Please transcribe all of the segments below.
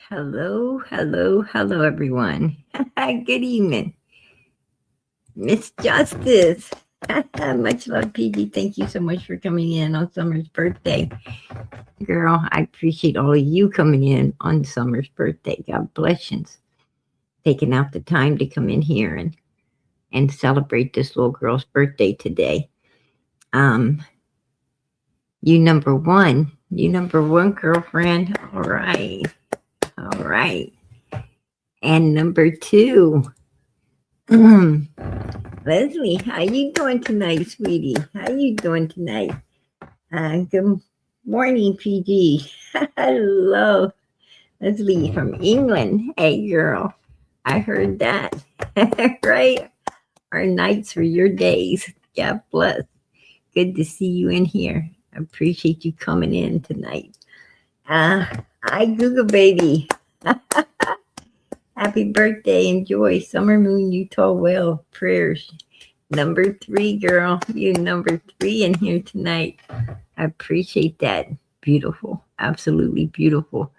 Hello, hello, hello, everyone. Good evening, Miss Justice. Much love, PG. Thank you so much for coming in on Summer's birthday. Girl, I appreciate all of you coming in on Summer's birthday. God bless you. Taking out the time to come in here and celebrate this little girl's birthday today. Um, you number one, girlfriend. All right, all right. And number two. Leslie, how you doing tonight, sweetie? How you doing tonight? Good morning, PG. Hello, Leslie from England. Hey, girl, I heard that. Right? Our nights are your days. God bless. Good to see you in here. I appreciate you coming in tonight. Hi, Google baby. Happy birthday. Enjoy. Summer Moon, you told well. Prayers. Number three, girl. You number three in here tonight. I appreciate that. Beautiful. Absolutely beautiful.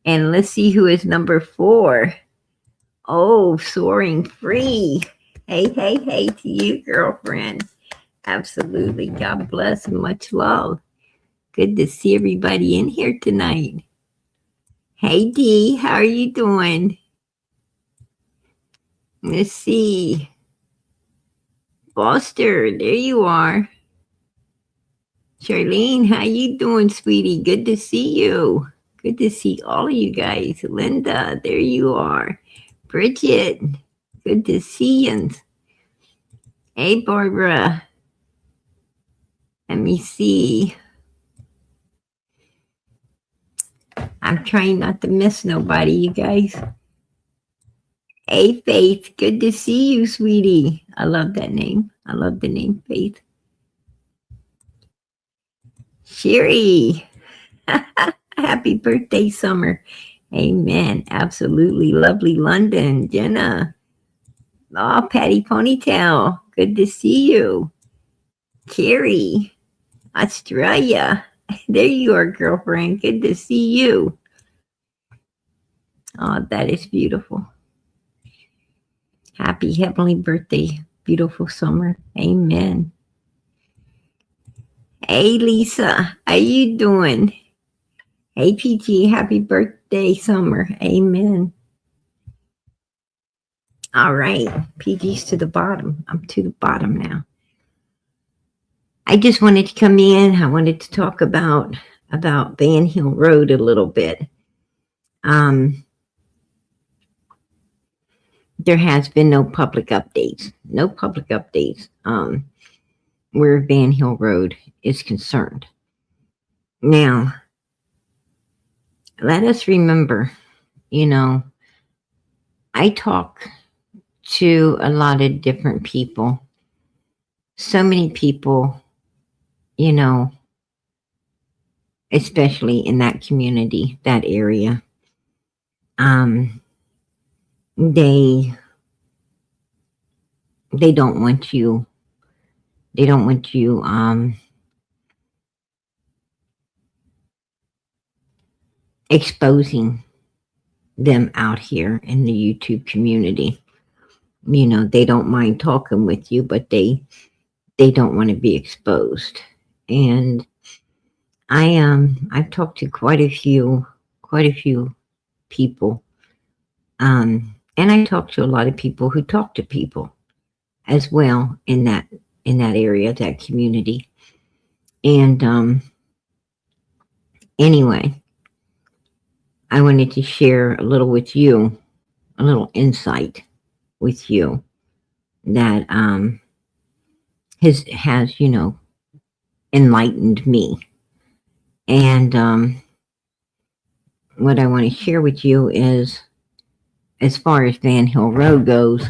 And let's see who is number four. Oh, soaring free. Hey, hey, hey to you, girlfriend. Absolutely. God bless and much love. Good to see everybody in here tonight. Hey, Dee, how are you doing? Let's see. Foster, there you are. Charlene, how you doing, sweetie? Good to see you. Good to see all of you guys. Linda, there you are. Bridget, good to see you. Hey, Barbara. Let me see. I'm trying not to miss nobody, you guys. Hey, Faith, good to see you, sweetie. I love that name. I love the name, Faith. Sherry, happy birthday, Summer. Amen. Absolutely lovely, London. Jenna. Oh, Patty Ponytail. Good to see you. Carrie, Australia. There you are, girlfriend. Good to see you. Oh, that is beautiful. Happy heavenly birthday, beautiful Summer. Amen. Hey, Lisa. How you doing? Hey, PG. Happy birthday, Summer. Amen. All right. PG's to the bottom. I'm to the bottom now. I just wanted to come in. I wanted to talk about Van Hill Road a little bit. There has been no public updates. No public updates where Van Hill Road is concerned. Now, let us remember, I talk to a lot of different people. So many people, especially in that community, that area, they don't want you. They don't want you exposing them out here in the YouTube community. They don't mind talking with you, but they don't want to be exposed. And I've talked to quite a few people, and I talk to a lot of people who talk to people as well in that area, that community. And anyway, I wanted to share a little with you, a little insight with you that has enlightened me. And what I want to share with you is, as far as Van Hill Road goes,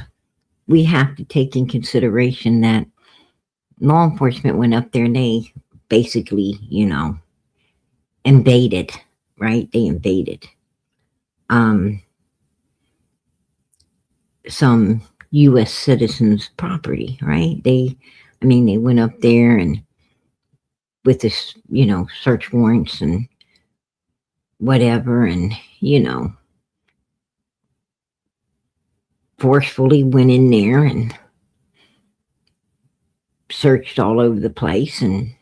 we have to take in consideration that law enforcement went up there and they basically, invaded, right? They invaded some U.S. citizens' property, right? They went up there and with this, search warrants and whatever, and, forcefully went in there and searched all over the place. And,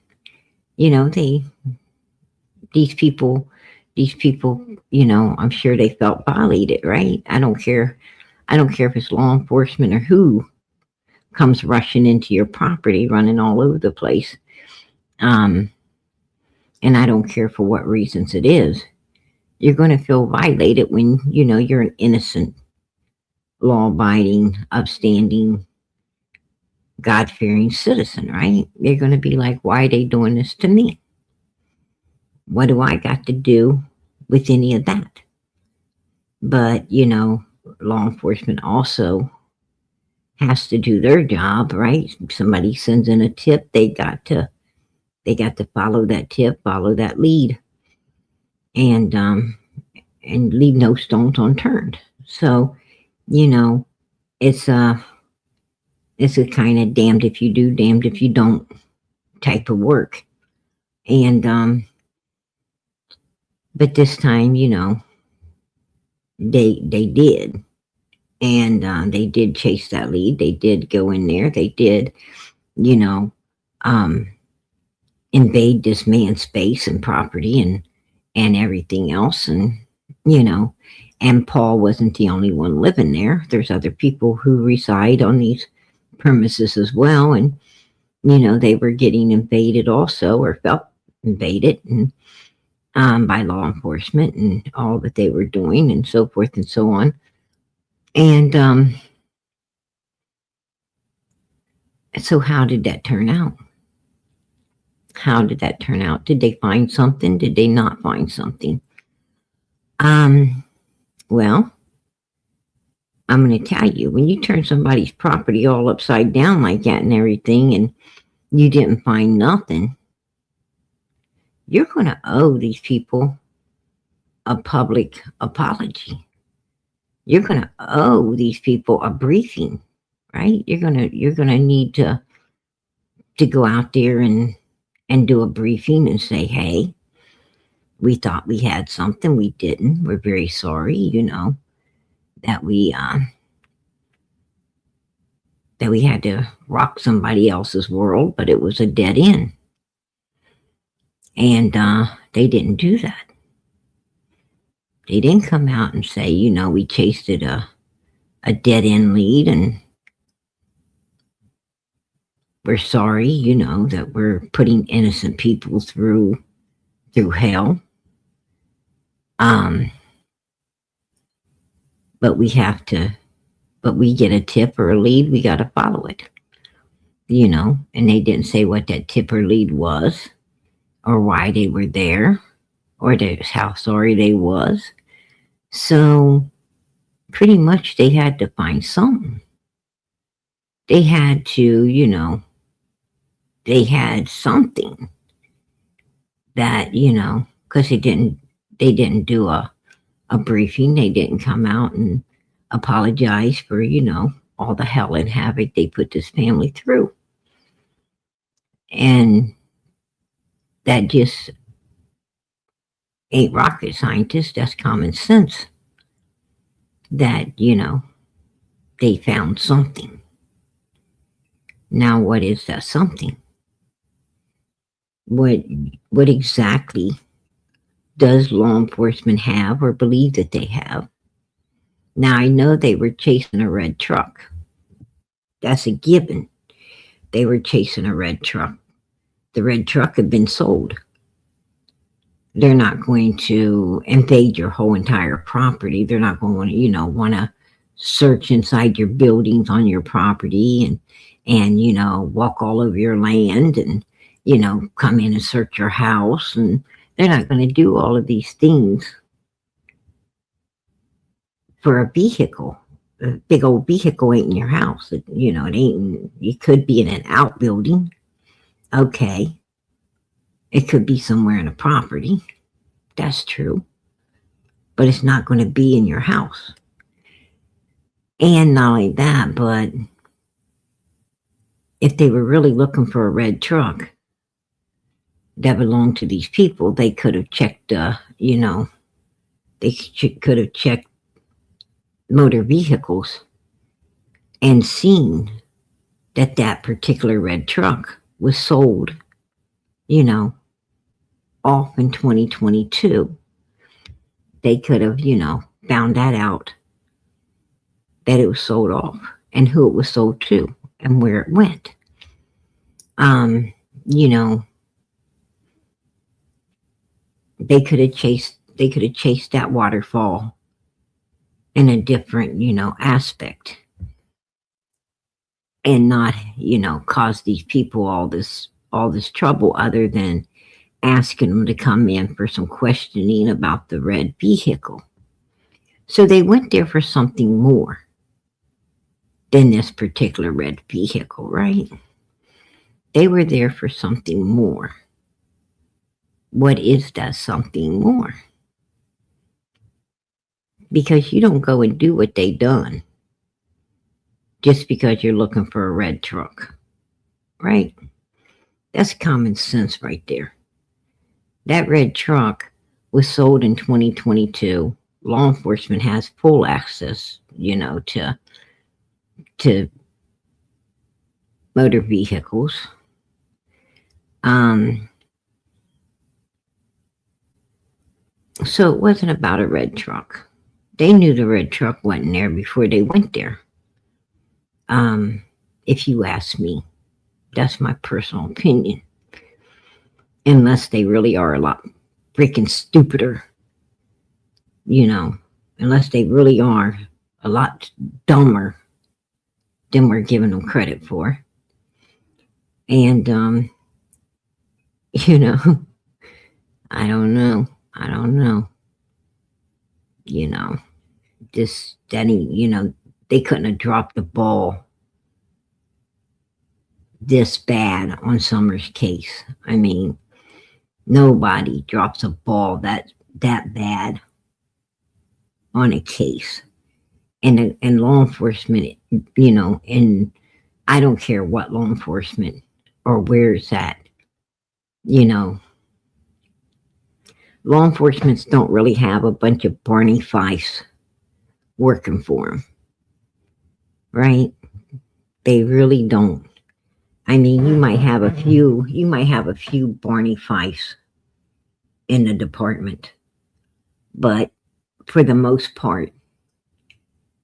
these people, I'm sure they felt violated, right? I don't care. I don't care if it's law enforcement or who comes rushing into your property, running all over the place. And I don't care for what reasons it is. You're going to feel violated when, you're an innocent, law abiding, upstanding, God fearing citizen, right? You're going to be like, why are they doing this to me? What do I got to do with any of that? But, law enforcement also has to do their job, right? Somebody sends in a tip, they got to follow that tip, follow that lead, and leave no stones unturned. So, it's a kind of damned if you do, damned if you don't type of work. And but this time, they did. And they did chase that lead. They did go in there. They did, invade this man's space and property and everything else. And, and Paul wasn't the only one living there. There's other people who reside on these premises as well. And, they were getting invaded also, or felt invaded, and by law enforcement and all that they were doing and so forth and so on. And so how did that turn out? How did that turn out? Did they find something? Did they not find something? Well, I'm going to tell you, when you turn somebody's property all upside down like that and everything, and you didn't find nothing, you're going to owe these people a public apology. You're going to owe these people a briefing, right? You're going to need to go out there and do a briefing and say, hey, we thought we had something, we didn't. We're very sorry, that we had to rock somebody else's world, but it was a dead end. And they didn't do that. They didn't come out and say, we chased it a dead end lead, and we're sorry, that we're putting innocent people through hell. But we get a tip or a lead, we got to follow it, and they didn't say what that tip or lead was, or why they were there, or how sorry they was. So pretty much they had to find something. They had to, they had something that, because they didn't do a briefing. They didn't come out and apologize for, all the hell and havoc they put this family through. And that just ain't rocket scientists. That's common sense. That, they found something. Now, what is that something? What exactly does law enforcement have or believe that they have? Now, I know they were chasing a red truck. That's a given. They were chasing a red truck. The red truck had been sold. They're not going to invade your whole entire property. They're not going to, want to search inside your buildings on your property and walk all over your land and, come in and search your house. And they're not going to do all of these things for a vehicle. A big old vehicle ain't in your house. It ain't. You could be in an outbuilding. Okay. It could be somewhere in a property. That's true. But it's not going to be in your house. And not only that, but if they were really looking for a red truck that belonged to these people, they could have checked, They could have checked motor vehicles and seen that that particular red truck was sold, you know, off in 2022. They could have, found that out, that it was sold off and who it was sold to and where it went. You know, they could have chased that waterfall in a different, aspect, and not, cause these people all this trouble, other than asking them to come in for some questioning about the red vehicle. So they went there for something more than this particular red vehicle, right? They were there for something more. What is that something more? Because you don't go and do what they done just because you're looking for a red truck, right? That's common sense right there. That red truck was sold in 2022. Law enforcement has full access, to motor vehicles. So it wasn't about a red truck. They knew the red truck wasn't there before they went there. If you ask me, that's my personal opinion. Unless they really are a lot freaking stupider, unless they really are a lot dumber than we're giving them credit for. And, I don't know. They couldn't have dropped the ball this bad on Summers' case. I mean, nobody drops a ball that bad on a case. And law enforcement, and I don't care what law enforcement or where it's at, law enforcement don't really have a bunch of Barney Fifes working for them, right? They really don't. I mean, you might have a few Barney Fifes in the department, but for the most part,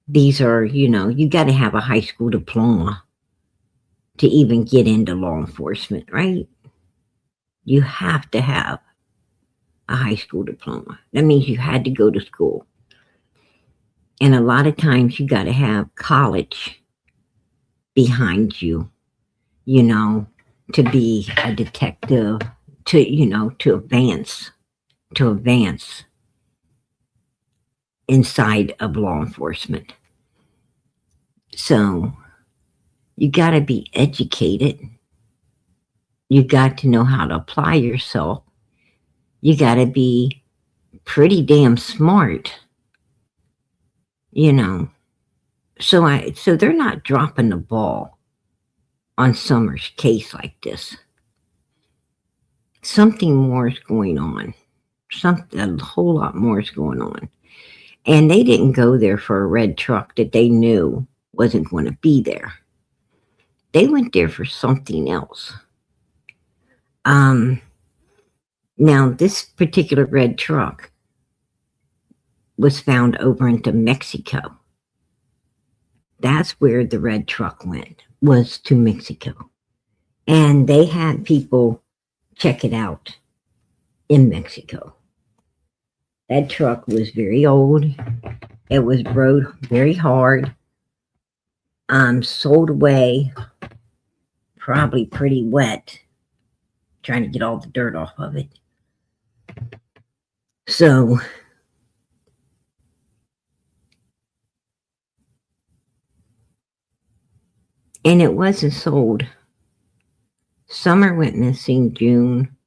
these are, you got to have a high school diploma to even get into law enforcement, right? You have to have a high school diploma. That means you had to go to school. And a lot of times you got to have college behind you, to be a detective, to advance inside of law enforcement. So you got to be educated. You got to know how to apply yourself. You got to be pretty damn smart, So they're not dropping the ball on Summers' case like this. Something more is going on. A whole lot more is going on. And they didn't go there for a red truck that they knew wasn't going to be there. They went there for something else. Now, this particular red truck was found over into Mexico. That's where the red truck went, was to Mexico. And they had people check it out in Mexico. That truck was very old. It was rode very hard. Sold away, probably pretty wet, trying to get all the dirt off of it. So and it wasn't sold. Summer went missing June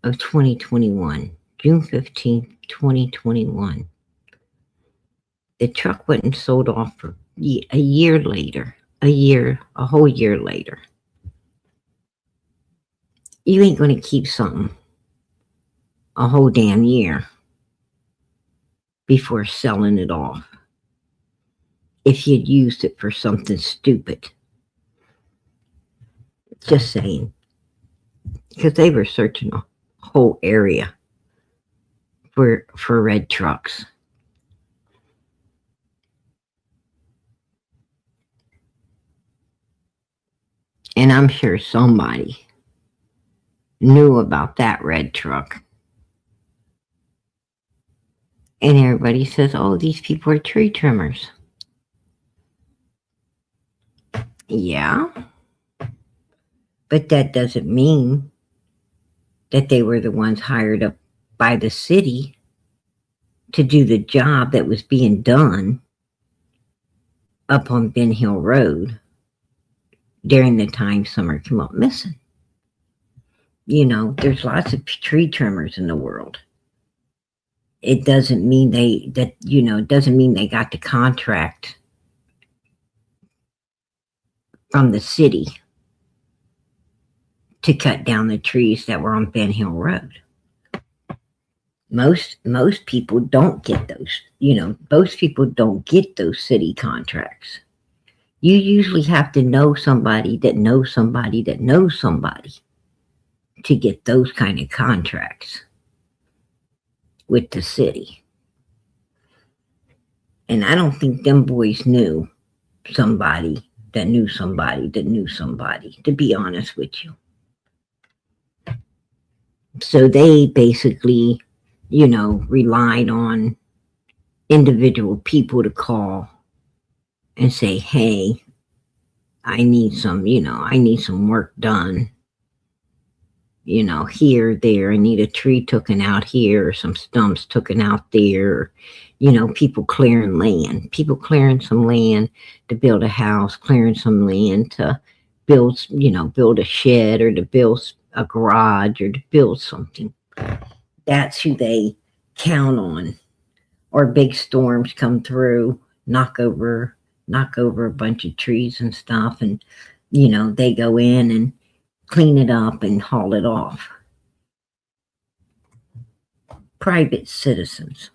of 2021, June 15th, 2021. The truck wasn't sold off for a year later, a whole year later. You ain't going to keep something a whole damn year before selling it off if you'd used it for something stupid. Just saying. Because they were searching a whole area for red trucks. And I'm sure somebody knew about that red truck. And everybody says, oh, these people are tree trimmers. Yeah. But that doesn't mean that they were the ones hired up by the city to do the job that was being done up on Ben Hill Road during the time Summer came up missing. You know, there's lots of tree trimmers in the world. It doesn't mean it doesn't mean they got the contract from the city to cut down the trees that were on Ben Hill Road. Most people don't get those. Most people don't get those city contracts. You usually have to know somebody that knows somebody that knows somebody to get those kind of contracts with the city. And I don't think them boys knew somebody that knew somebody that knew somebody, to be honest with you. So they basically, relied on individual people to call and say, hey, I need some work done. Here, there, I need a tree taken out here, or some stumps taken out there. People clearing some land to build a house, clearing some land to build a shed, or to build a garage, or to build something. That's who they count on. Or big storms come through, knock over a bunch of trees and stuff, and they go in and clean it up and haul it off. Private citizens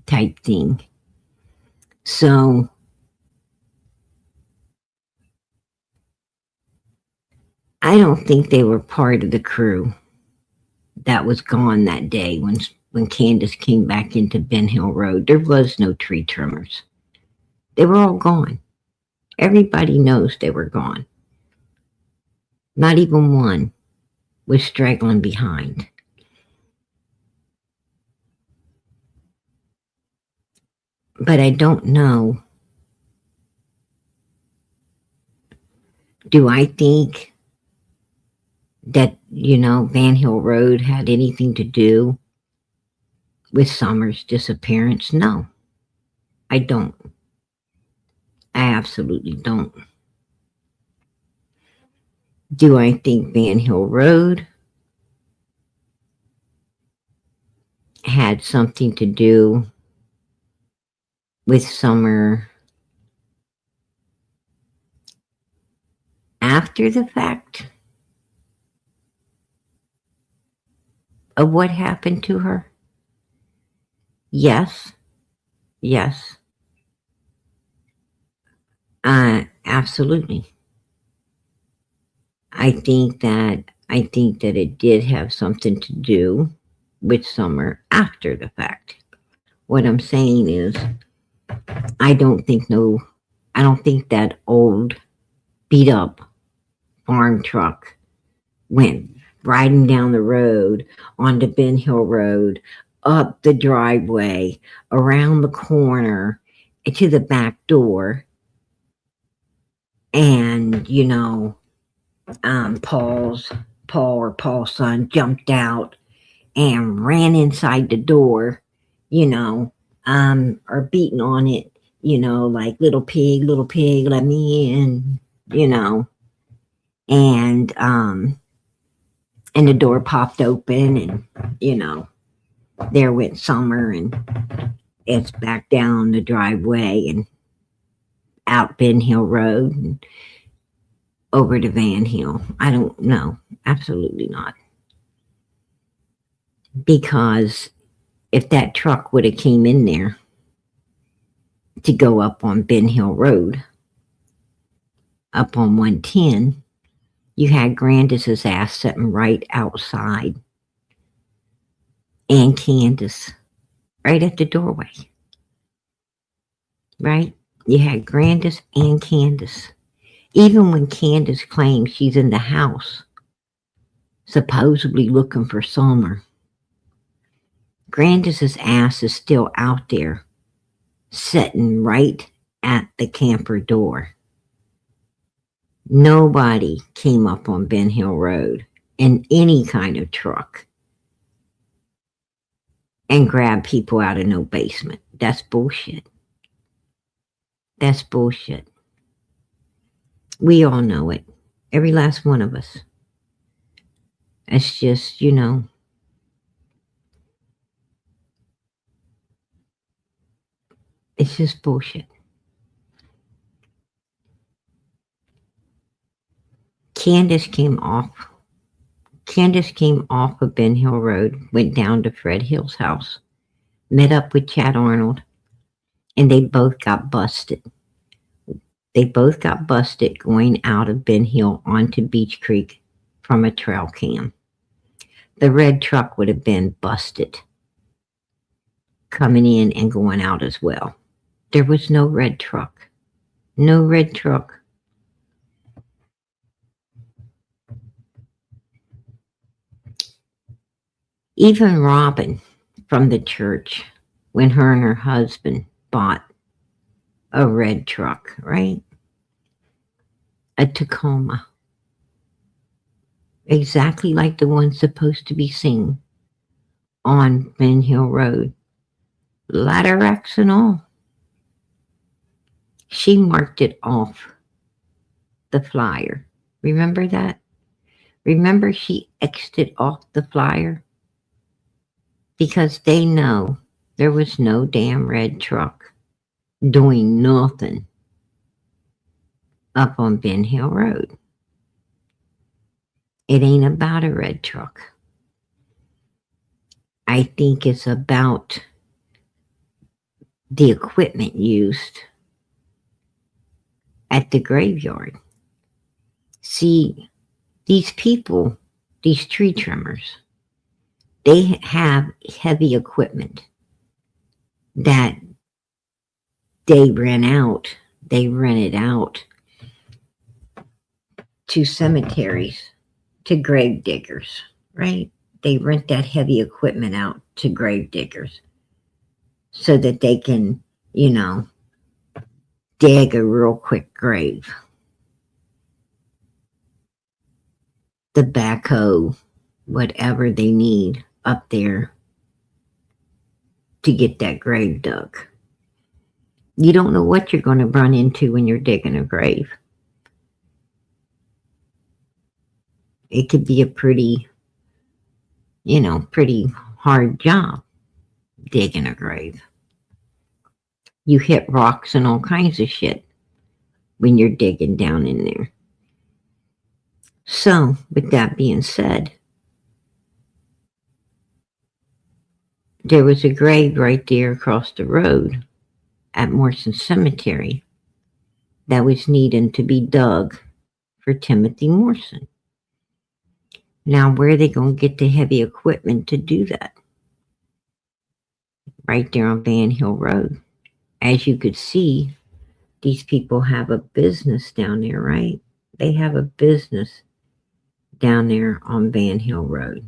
type thing. So I don't think they were part of the crew that was gone that day when Candace came back into Ben Hill Road. There was no tree trimmers. They were all gone. Everybody knows they were gone. Not even one was straggling behind. But I don't know. Do I think that, Van Hill Road had anything to do with Summer's disappearance? No, I don't. I absolutely don't. Do I think Van Hill Road had something to do with Summer after the fact of what happened to her? Yes. Absolutely. I think that it did have something to do with Summer after the fact. What I'm saying is, I don't think that old beat up farm truck went riding down the road onto Ben Hill Road, up the driveway, around the corner, to the back door. And, Paul's son jumped out and ran inside the door, or beating on it, like little pig, let me in, and the door popped open, and, there went Summer, and it's back down the driveway and out Ben Hill Road and over to Van Hill. I don't know. Absolutely not. because if that truck would have came in there to go up on Ben Hill Road, up on 110, you had Grandis's ass sitting right outside, and Candace right at the doorway, right? You had Grandis and Candace. Even when Candace claims she's in the house, supposedly looking for Summer, Grandis's ass is still out there, sitting right at the camper door. Nobody came up on Ben Hill Road in any kind of truck and grabbed people out of no basement. That's bullshit. That's bullshit. We all know it. Every last one of us. It's just, it's just bullshit. Candace came off of Ben Hill Road, went down to Fred Hill's house, met up with Chad Arnold, and they both got busted. They both got busted going out of Ben Hill onto Beach Creek from a trail cam. The red truck would have been busted coming in and going out as well. There was no red truck. No red truck. Even Robin from the church, when her and her husband bought a red truck, right? A Tacoma. Exactly like the one supposed to be seen on Ben Hill Road. Ladder racks and all. She marked it off the flyer. Remember that? Remember she X'd it off the flyer? Because they know there was no damn red truck doing nothing up on Ben Hill Road. It ain't about a red truck. I think it's about the equipment used at the graveyard. See, these people, these tree trimmers, they have heavy equipment that they rent it out to cemeteries, to grave diggers, right? They rent that heavy equipment out to grave diggers so that they can, dig a real quick grave. The backhoe, whatever they need up there to get that grave dug. You don't know what you're going to run into when you're digging a grave. It could be a pretty hard job digging a grave. You hit rocks and all kinds of shit when you're digging down in there. So, with that being said, there was a grave right there across the road at Morrison Cemetery that was needing to be dug for Timothy Morrison. Now, where are they going to get the heavy equipment to do that? Right there on Van Hill Road. As you could see, these people have a business down there, right? They have a business down there on Van Hill Road.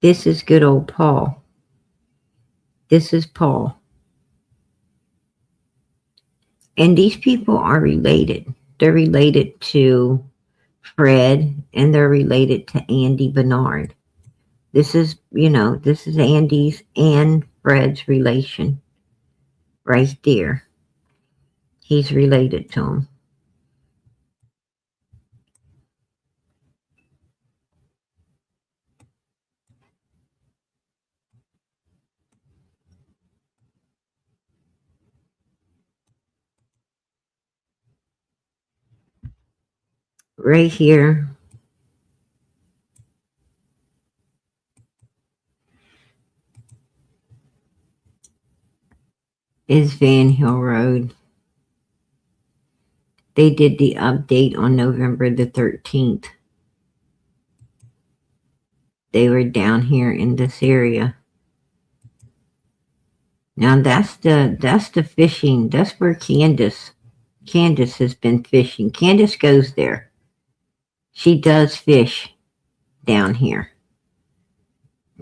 This is good old Paul. This is Paul. And these people are related. They're related to Fred and they're related to Andy Bernard. This is Andy's and Fred's relation right there. He's related to him. Right here is Van Hill Road. They did the update on November the 13th. They were down here in this area. Now that's the fishing. That's where Candace has been fishing. Candace goes there. She does fish down here.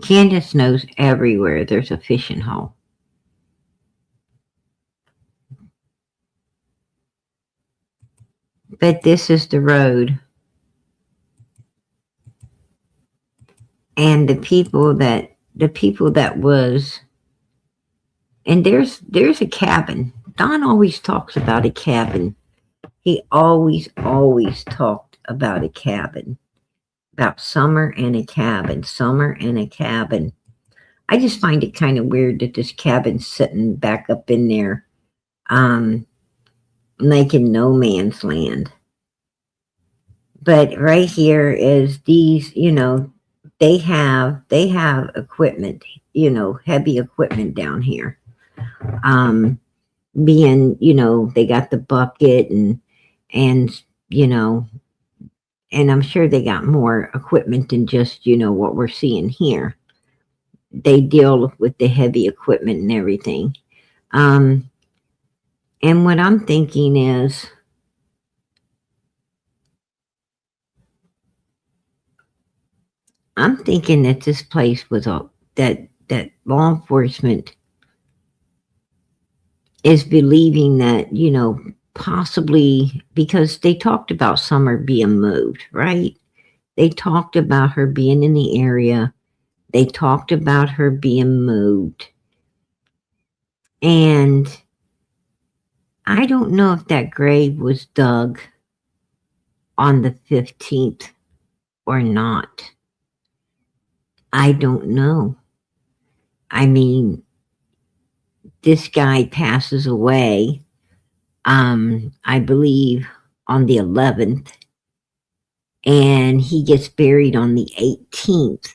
Candace knows everywhere there's a fishing hole. But this is the road. And the people that was, and there's a cabin. Don always talks about a cabin. He always talked about a cabin. About Summer and a cabin. Summer and a cabin. I just find it kind of weird that this cabin's sitting back up in there, like in no man's land. But right here is these, they have equipment, heavy equipment down here. Being, they got the bucket and and I'm sure they got more equipment than just, what we're seeing here. They deal with the heavy equipment and everything. And what I'm thinking is, that this place was that law enforcement is believing that, possibly because they talked about Summer being moved, right? They talked about her being in the area. They talked about her being moved. And I don't know if that grave was dug on the 15th or not. I don't know. I mean, this guy passes away, I believe, on the 11th, and he gets buried on the 18th.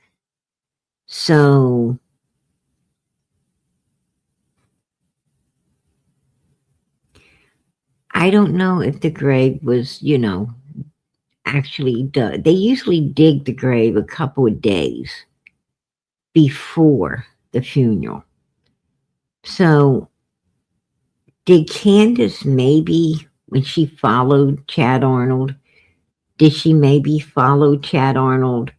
So I don't know if the grave was, actually dug. They usually dig the grave a couple of days before the funeral. So did Candace maybe, when she followed Chad Arnold, did she maybe follow Chad Arnold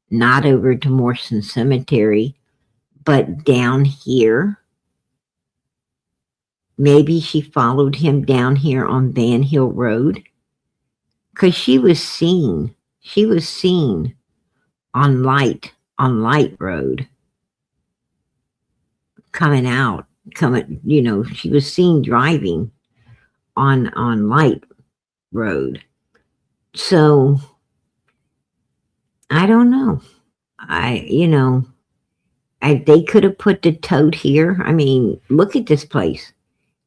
not over to Morrison Cemetery, but down here? Maybe she followed him down here on Van Hill Road? Because she was seen on Light Road she was seen driving on Light Road. So I don't know. They could have put the tote here. I mean, look at this place.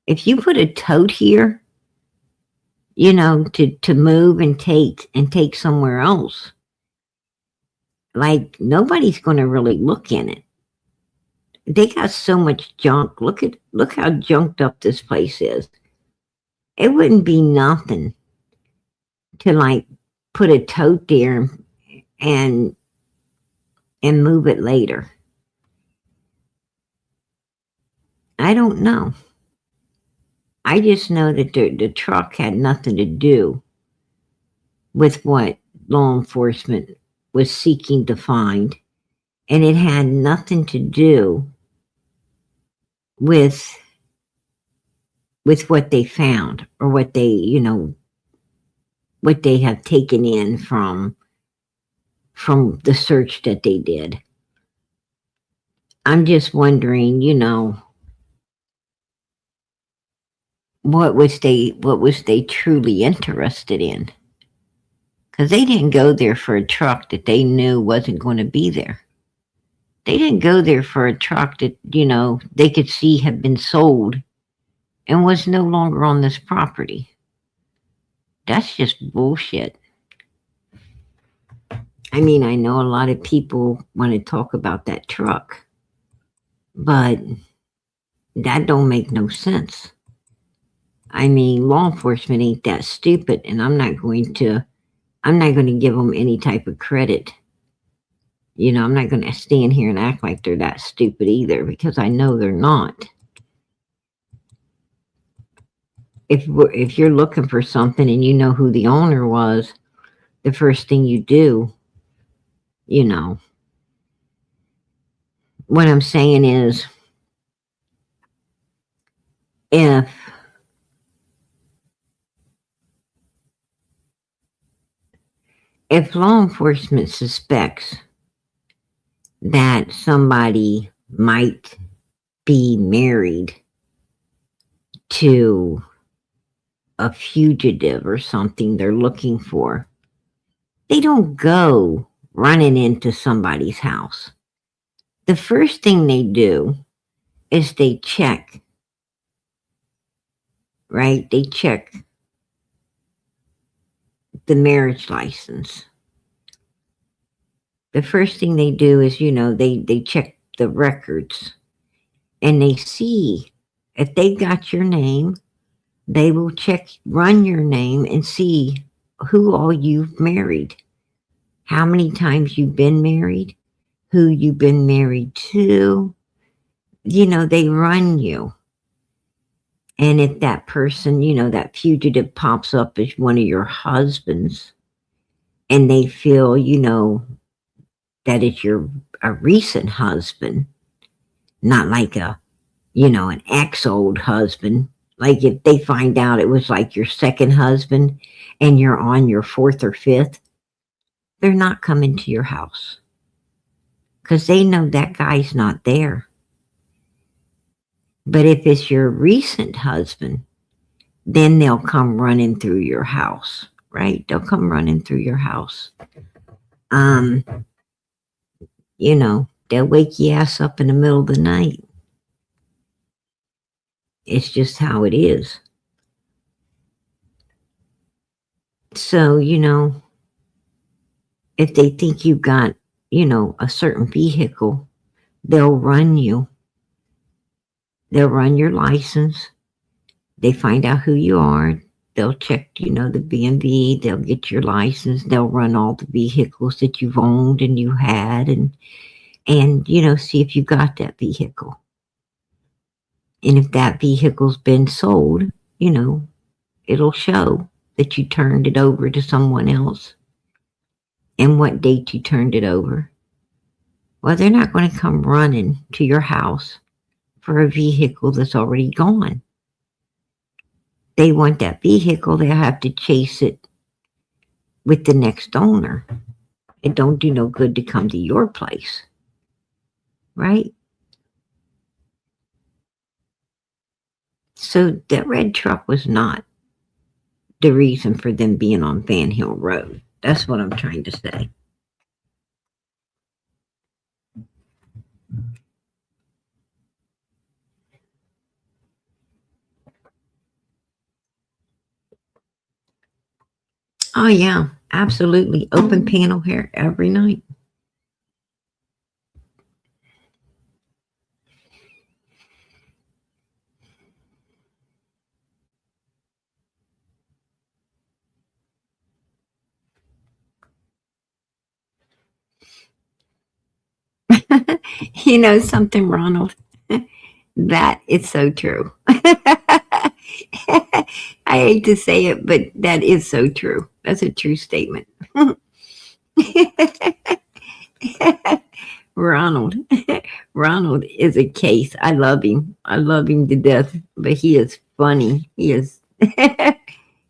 If you put a tote here, to move and take somewhere else, like nobody's going to really look in it. They got so much junk. Look how junked up this place is. It wouldn't be nothing to like put a tote there and move it later. I don't know. I just know that the truck had nothing to do with what law enforcement was seeking to find, and it had nothing to do with what they found or what they, what they have taken in from the search that they did. I'm just wondering, what was they truly interested in? Because they didn't go there for a truck that they knew wasn't going to be there. They didn't go there for a truck that, they could see had been sold and was no longer on this property. That's just bullshit. I mean, I know a lot of people want to talk about that truck, but that don't make no sense. I mean, law enforcement ain't that stupid, and I'm not going to give them any type of credit. You know, I'm not going to stand here and act like they're that stupid either, because I know they're not. If you're looking for something and you know who the owner was, the first thing you do, you know, what I'm saying is, if if law enforcement suspects that somebody might be married to a fugitive or something they're looking for, they don't go running into somebody's house. The first thing they do is they check, right? They check the marriage license. The first thing they do is, they check the records and they see if they got your name, they will run your name and see who all you've married, how many times you've been married, who you've been married to. They run you. And if that person, that fugitive pops up as one of your husbands and they feel, that it's a recent husband, not like an ex-old husband. Like if they find out it was like your second husband and you're on your fourth or fifth, they're not coming to your house because they know that guy's not there. But if it's your recent husband, then they'll come running through your house, right? They'll come running through your house. They'll wake your ass up in the middle of the night. It's just how it is. So, if they think you got, a certain vehicle, they'll run you. They'll run your license. They find out who you are. They'll check, the BMV. They'll get your license. They'll run all the vehicles that you've owned and you had and see if you got that vehicle. And if that vehicle's been sold, it'll show that you turned it over to someone else and what date you turned it over. Well, they're not going to come running to your house for a vehicle that's already gone. They want that vehicle, they'll have to chase it with the next owner. It don't do no good to come to your place, right? So that red truck was not the reason for them being on Van Hill Road. That's what I'm trying to say. Oh, yeah, absolutely. Open panel hair every night. You know something, Ronald? That is so true. I hate to say it, but that is so true. That's a true statement. Ronald. Ronald is a case. I love him. I love him to death, but he is funny. He is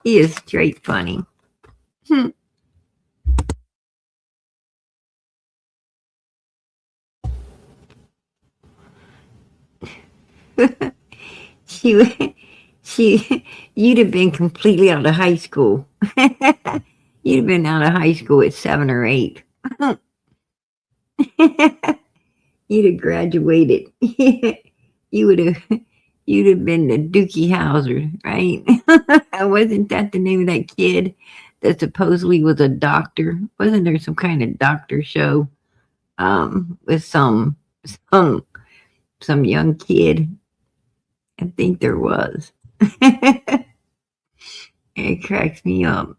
he is straight funny. she you'd have been completely out of high school. You'd have been out of high school at 7 or 8. You'd have graduated. You'd have been the Dookie Howser, right? Wasn't that the name of that kid? that supposedly was a doctor. Wasn't there some kind of doctor show with some some young kid? I think there was. It cracks me up.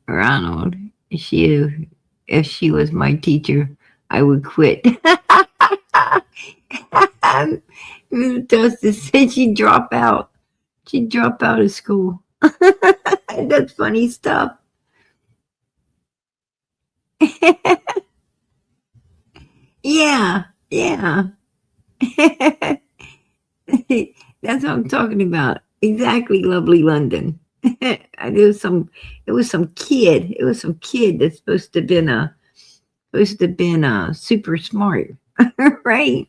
Ronald, if she was my teacher, I would quit. Mrs. Justice said she'd drop out. She'd drop out of school. That's funny stuff. Yeah, yeah. That's what I'm talking about. Exactly, lovely London. It was some kid. It was some kid that's supposed to have been super smart, right?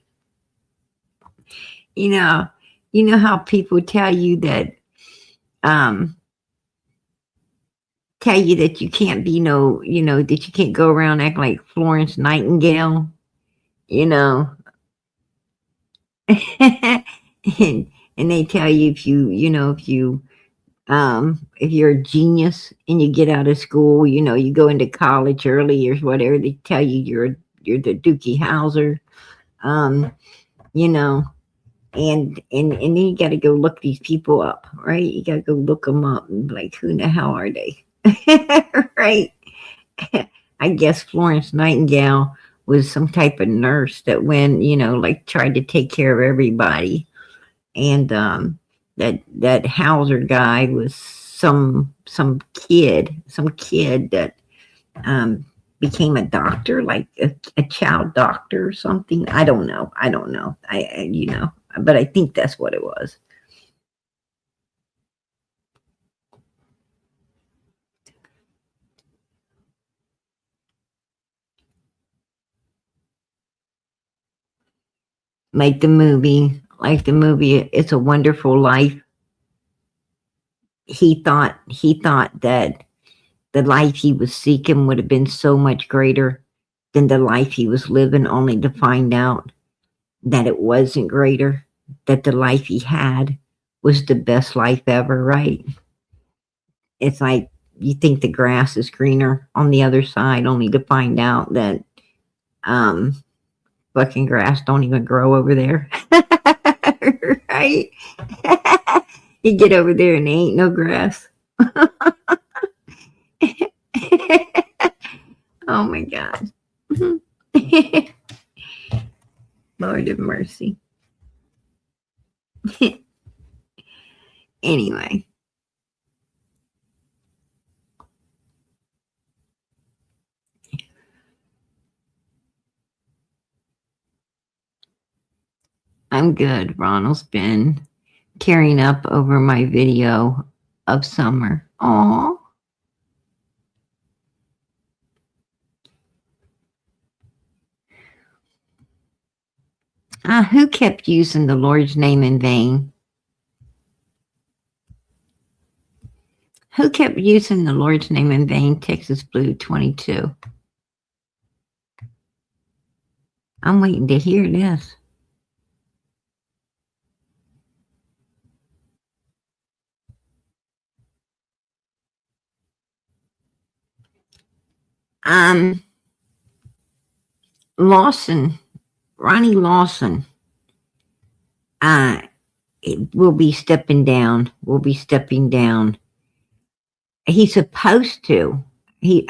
You know, you know how people um tell you that you can't be no, that you can't go around acting like Florence Nightingale, you know, and, and they tell you if you're a genius and you get out of school, you go into college early or whatever, they tell you you're the Dookie Howser, um, you know, and then you got to go look these people up, right? You got to go look them up and be like, who the hell are they, right? I guess Florence Nightingale was some type of nurse that went, like tried to take care of everybody, and that Hauser guy was some kid that um, became a doctor, like a child doctor or something. I don't know. But I think that's what it was. Like the movie, It's a Wonderful Life. He thought that the life he was seeking would have been so much greater than the life he was living, only to find out that it wasn't greater, that the life he had was the best life ever, right? It's like you think the grass is greener on the other side, only to find out that um fucking grass don't even grow over there. Right? You get over there and there ain't no grass. Oh my God. Lord of mercy. Anyway. I'm good. Ronald's been tearing up over my video of summer. Aw. Who kept using the Lord's name in vain? Who kept using the Lord's name in vain? Texas Blue 22. I'm waiting to hear this. Lawson, Ronnie Lawson, will be stepping down. Will be stepping down. He's supposed to.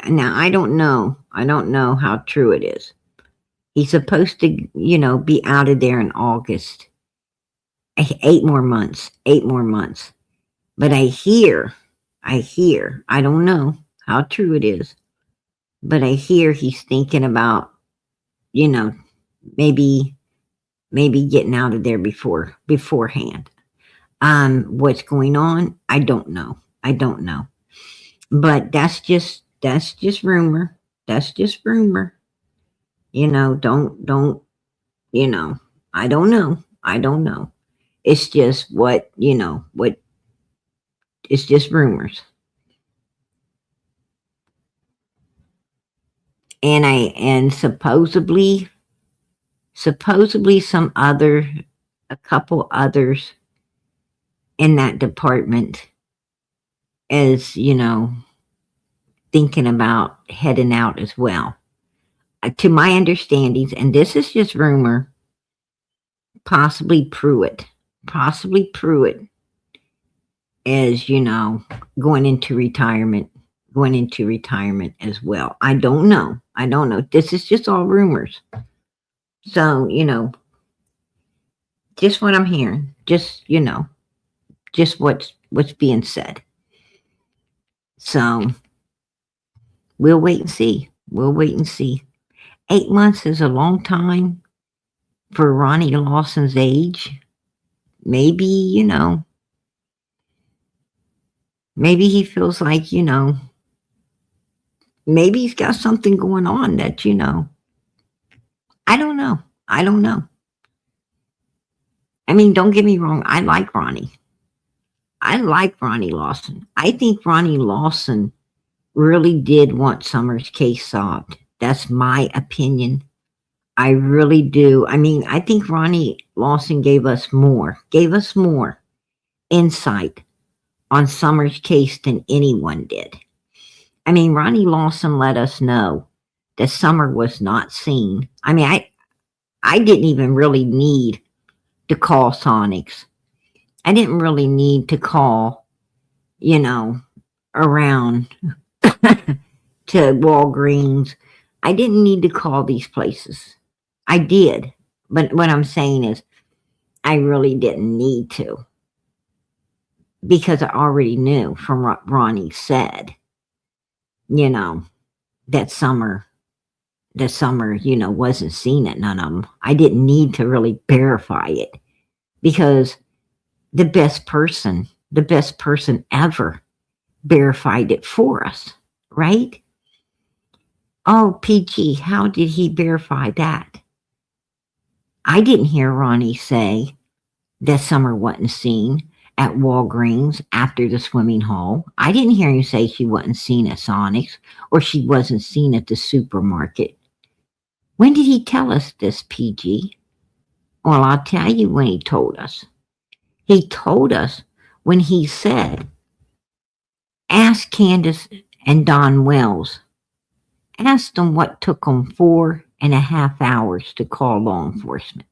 Now I don't know. I don't know how true it is. He's supposed to, be out of there in August. 8 more months. 8 more months. But I don't know how true it is, but I hear he's thinking about, maybe getting out of there beforehand. What's going on? I don't know. But that's just rumor. That's just rumor. Don't I don't know. It's just what it's just rumors. And supposedly supposedly a couple others in that department is, thinking about heading out as well. To my understandings, and this is just rumor, possibly Pruitt is, going into retirement, as well. I don't know. This is just all rumors. So, just what I'm hearing, just what's being said. So we'll wait and see. 8 months is a long time for Ronnie Lawson's age. Maybe, maybe he feels like, maybe he's got something going on that, I don't know. I mean, don't get me wrong. I like Ronnie Lawson. I think Ronnie Lawson really did want Summer's case solved. That's my opinion. I really do. I mean, I think Ronnie Lawson gave us more insight on Summer's case than anyone did. I mean, Ronnie Lawson let us know that Summer was not seen. I mean, I didn't even really need to call Sonics. I didn't really need to call, around to Walgreens. I didn't need to call these places. I did. But what I'm saying is, I really didn't need to. Because I already knew from what Ronnie said, that Summer, wasn't seen at none of them. I didn't need to really verify it. Because the best person ever verified it for us, right? Oh, PG, how did he verify that? I didn't hear Ronnie say that Summer wasn't seen at Walgreens after the swimming hole. I didn't hear him say she wasn't seen at Sonics or she wasn't seen at the supermarket. When did he tell us this, PG? Well, I'll tell you when he told us. He told us when he said, ask Candace and Don Wells. Ask them what took them 4.5 hours to call law enforcement.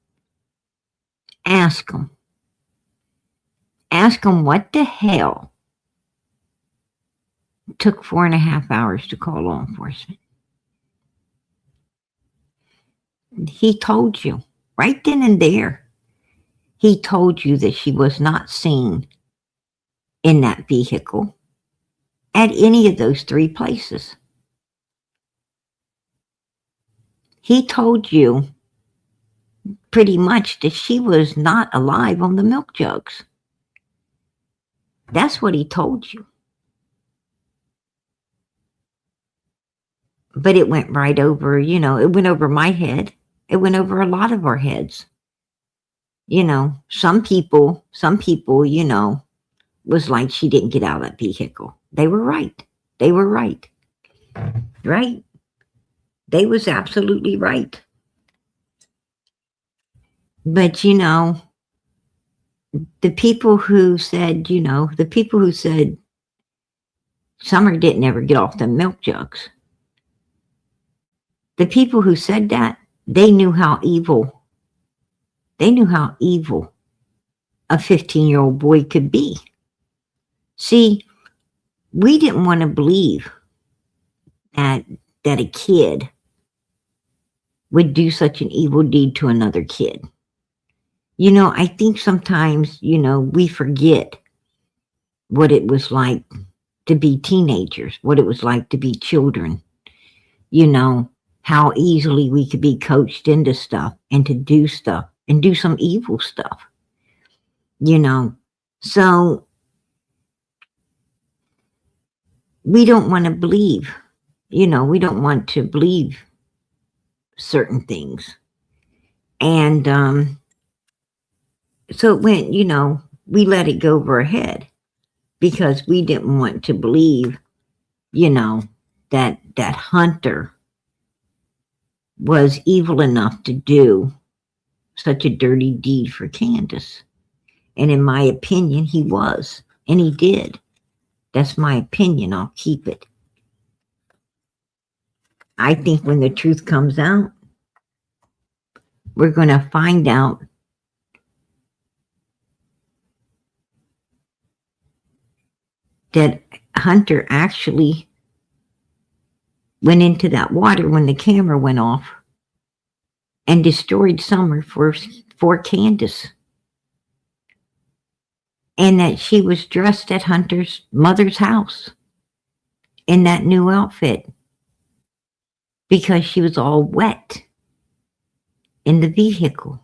Ask them. Ask them what the hell took 4.5 hours to call law enforcement. He told you right then and there. He told you that she was not seen in that vehicle at any of those 3 places. He told you pretty much that she was not alive on the milk jugs. That's what he told you. But it went right over, it went over my head. It went over a lot of our heads. Some people, was like she didn't get out of that vehicle. They were right. Right? They was absolutely right. But, the people who said, Summer didn't ever get off the milk jugs. The people who said that, they knew how evil a 15-year-old boy could be. See, we didn't want to believe that a kid would do such an evil deed to another kid. I think sometimes, we forget what it was like to be teenagers, what it was like to be children, how easily we could be coached into stuff and to do stuff and do some evil stuff, So we don't want to believe, we don't want to believe certain things. And so it went, we let it go over our head because we didn't want to believe, that Hunter was evil enough to do such a dirty deed for Candace. And in my opinion, he was. And he did. That's my opinion. I'll keep it. I think when the truth comes out, we're going to find out that Hunter actually went into that water when the camera went off and destroyed Summer for Candace. And that she was dressed at Hunter's mother's house in that new outfit because she was all wet in the vehicle.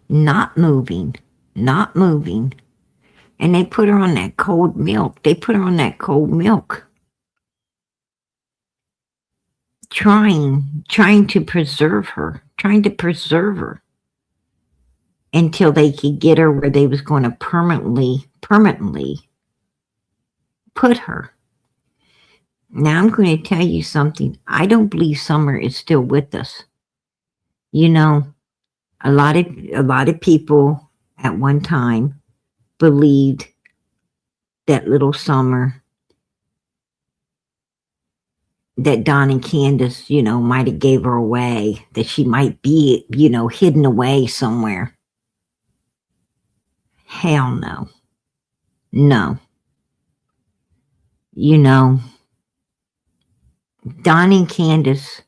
Not moving. And they put her on that cold milk. Trying to preserve her until they could get her where they was going to permanently put her. Now I'm going to tell you something. I don't believe Summer is still with us. You know, a lot of people at one time believed that little Summer, that Don and Candace, might have gave her away, that she might be, hidden away somewhere. Hell no. No. Don and Candace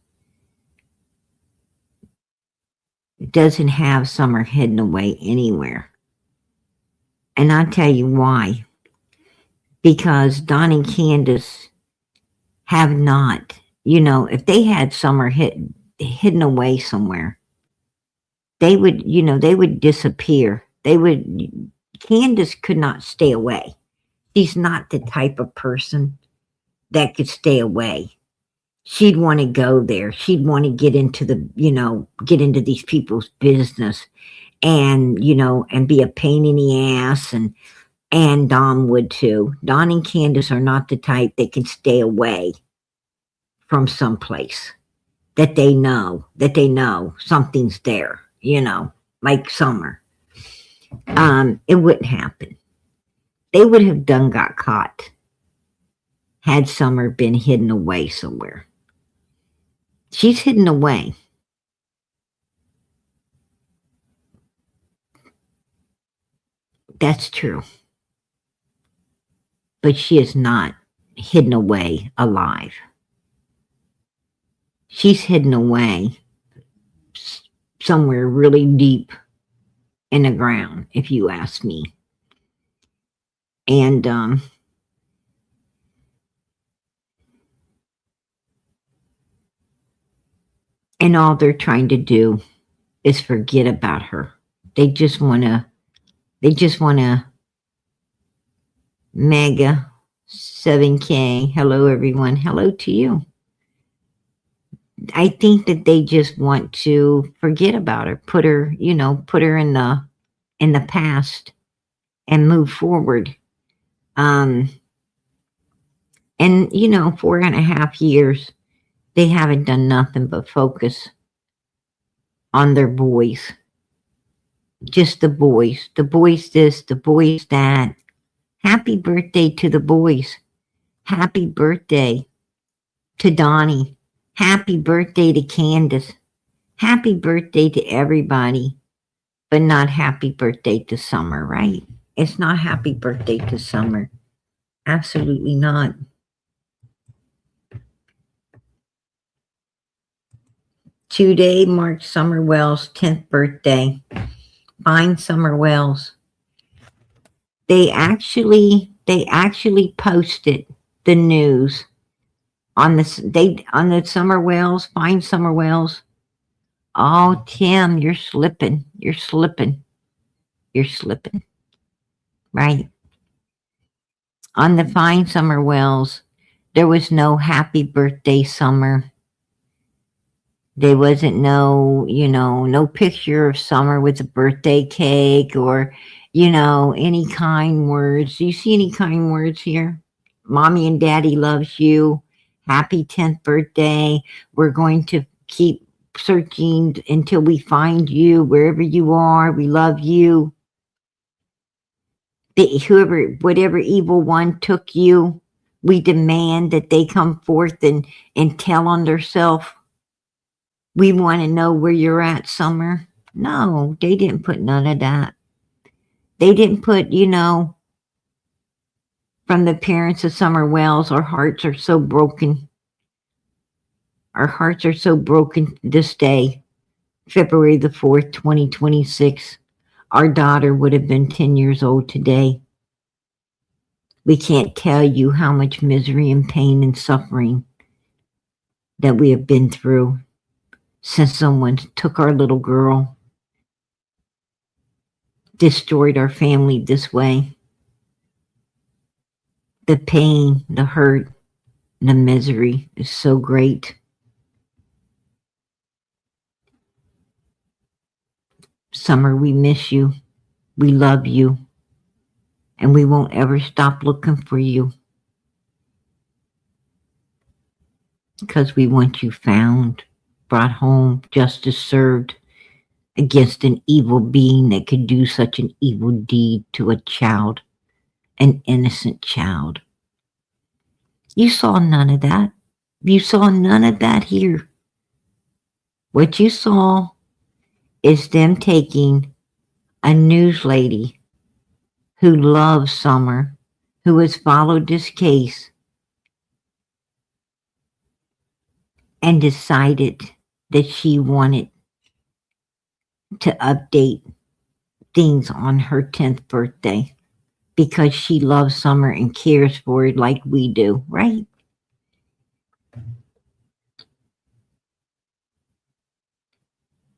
doesn't have Summer hidden away anywhere. And I'll tell you why. Because Don and Candace have not, if they had Summer hidden away somewhere, they would disappear. Candace could not stay away. She's not the type of person that could stay away. She'd want to go there. She'd want to get into these people's business and be a pain in the ass, and Don would too. Don and Candace are not the type that can stay away from someplace that they know something's there, like Summer. It wouldn't happen. They would have got caught had Summer been hidden away somewhere. She's hidden away. That's true. But she is not hidden away alive. She's hidden away somewhere really deep in the ground, if you ask me. And all they're trying to do is forget about her. They just want to mega 7K. Hello, everyone. Hello to you. I think that they just want to forget about her, put her in the past and move forward. And 4.5 years, they haven't done nothing but focus on their boys. Just the boys this, the boys that. Happy birthday to the boys. Happy birthday to Donnie. Happy birthday to Candace. Happy birthday to everybody, but not happy birthday to Summer, right? It's not happy birthday to Summer. Absolutely not. Today marks Summer Wells' 10th birthday. Fine Summer Wells. They actually posted the news on the Summer Wells, Fine Summer Wells. Oh, Tim, you're slipping. Right. On the Fine Summer Wells, there was no happy birthday, Summer. There wasn't no picture of Summer with a birthday cake or, any kind words. Do you see any kind words here? Mommy and Daddy loves you. Happy 10th birthday. We're going to keep searching until we find you wherever you are. We love you. Whatever evil one took you, we demand that they come forth and tell on themselves. We want to know where you're at, Summer. No, they didn't put none of that. They didn't put, from the parents of Summer Wells, our hearts are so broken. Our hearts are so broken this day, February the 4th, 2026. Our daughter would have been 10 years old today. We can't tell you how much misery and pain and suffering that we have been through since someone took our little girl, destroyed our family this way. The pain, the hurt, the misery is so great. Summer, we miss you. We love you. And we won't ever stop looking for you. Because we want you found, brought home, justice served against an evil being that could do such an evil deed to a child, an innocent child. You saw none of that. You saw none of that here. What you saw is them taking a news lady who loves Summer, who has followed this case, and decided that she wanted to update things on her 10th birthday because she loves Summer and cares for her like we do, right?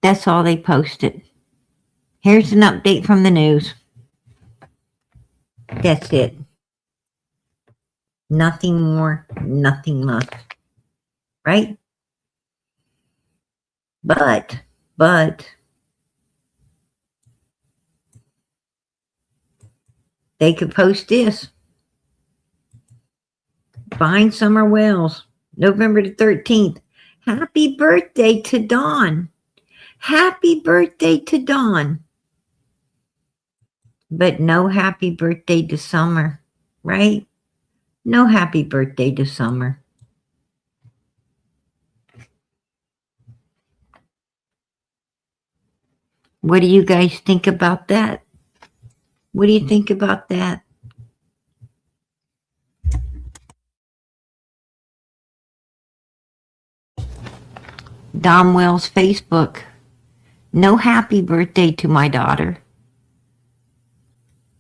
That's all they posted. Here's an update from the news. That's it. Nothing more, nothing less. Right? But they could post this. Find Summer Wells, November the 13th. Happy birthday to Dawn. Happy birthday to Dawn. But no happy birthday to Summer, right? No happy birthday to Summer. What do you guys think about that? What do you think about that? Don Wells' Facebook. No happy birthday to my daughter.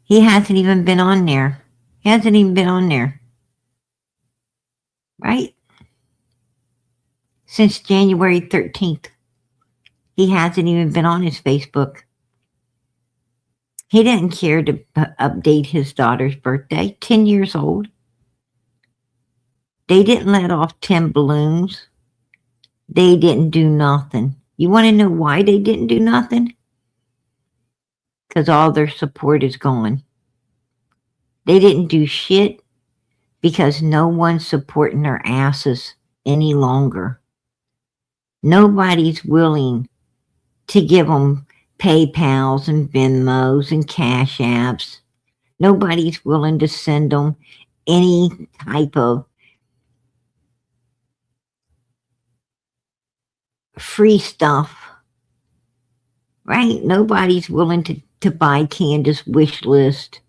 He hasn't even been on there. He hasn't even been on there. Right? Since January 13th. He hasn't even been on his Facebook. He didn't care to update his daughter's birthday. 10 years old. They didn't let off 10 balloons. They didn't do nothing. You want to know why they didn't do nothing? Because all their support is gone. They didn't do shit because no one's supporting their asses any longer. Nobody's willing to give them PayPals and Venmos and Cash Apps. Nobody's willing to send them any type of free stuff, right? Nobody's willing to buy Candace wish list.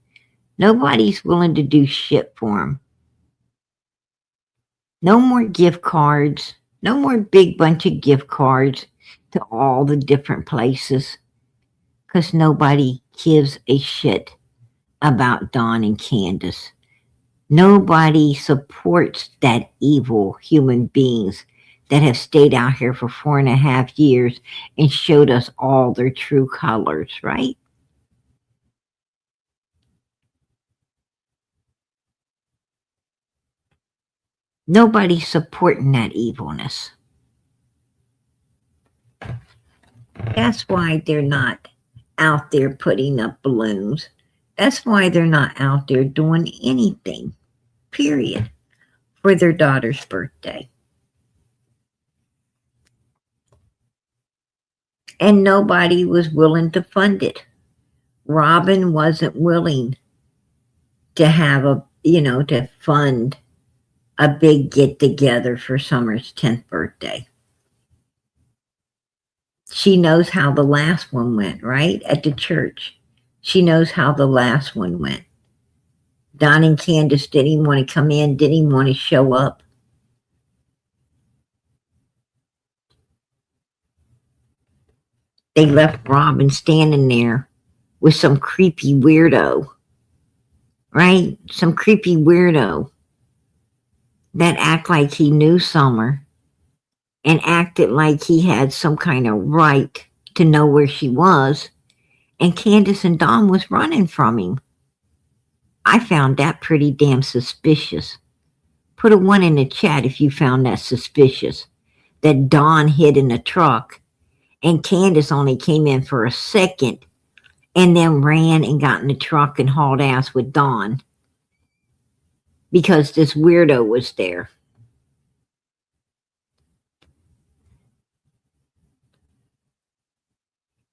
Nobody's willing to do shit for them. No more gift cards. No more big bunch of gift cards to all the different places. Because nobody gives a shit about Dawn and Candace. Nobody supports that evil human beings that have stayed out here for 4.5 years and showed us all their true colors, right? Nobody's supporting that evilness. That's why they're not out there putting up balloons. That's why they're not out there doing anything. period, for their daughter's birthday. And nobody was willing to fund it. Robin wasn't willing to have to fund a big get together for Summer's 10th birthday. She knows how the last one went, right? At the church. She knows how the last one went. Don and Candace didn't even want to come in, didn't even want to show up. They left Robin standing there with some creepy weirdo, right? Some creepy weirdo that acted like he knew Summer and acted like he had some kind of right to know where she was. And Candace and Don was running from him. I found that pretty damn suspicious. Put a 1 in the chat if you found that suspicious. That Don hid in the truck and Candace only came in for a second and then ran and got in the truck and hauled ass with Don because this weirdo was there.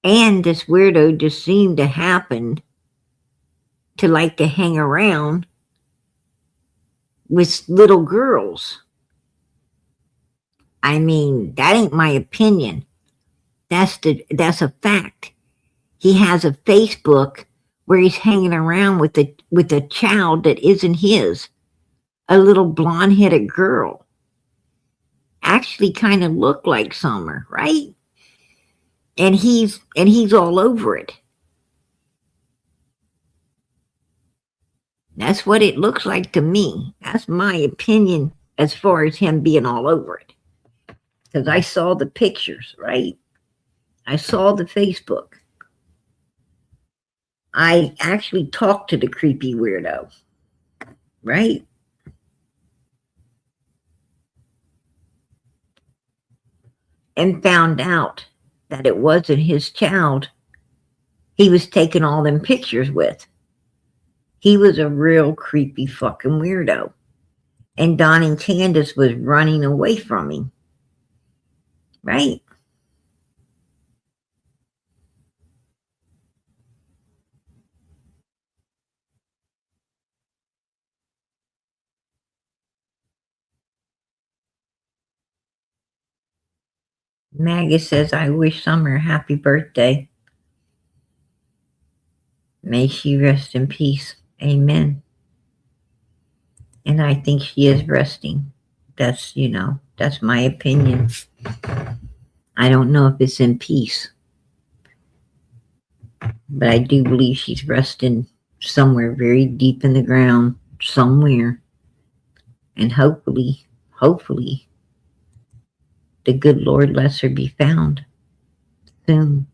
And this weirdo just seemed to happen to like to hang around with little girls. I mean, that ain't my opinion. That's a fact. He has a Facebook where he's hanging around with a child that isn't his, a little blonde-headed girl. Actually kind of looked like Summer, right? And he's all over it. That's what it looks like to me. That's my opinion as far as him being all over it. Because I saw the pictures, right? I saw the Facebook. I actually talked to the creepy weirdo, right? And found out that it wasn't his child he was taking all them pictures with. He was a real creepy fucking weirdo. And Don and Candace was running away from him. Right? Maggie says, I wish Summer a happy birthday. May she rest in peace. Amen. And I think she is resting. That's my opinion. I don't know if it's in peace. But I do believe she's resting somewhere very deep in the ground, somewhere. And hopefully, the good Lord lets her be found soon.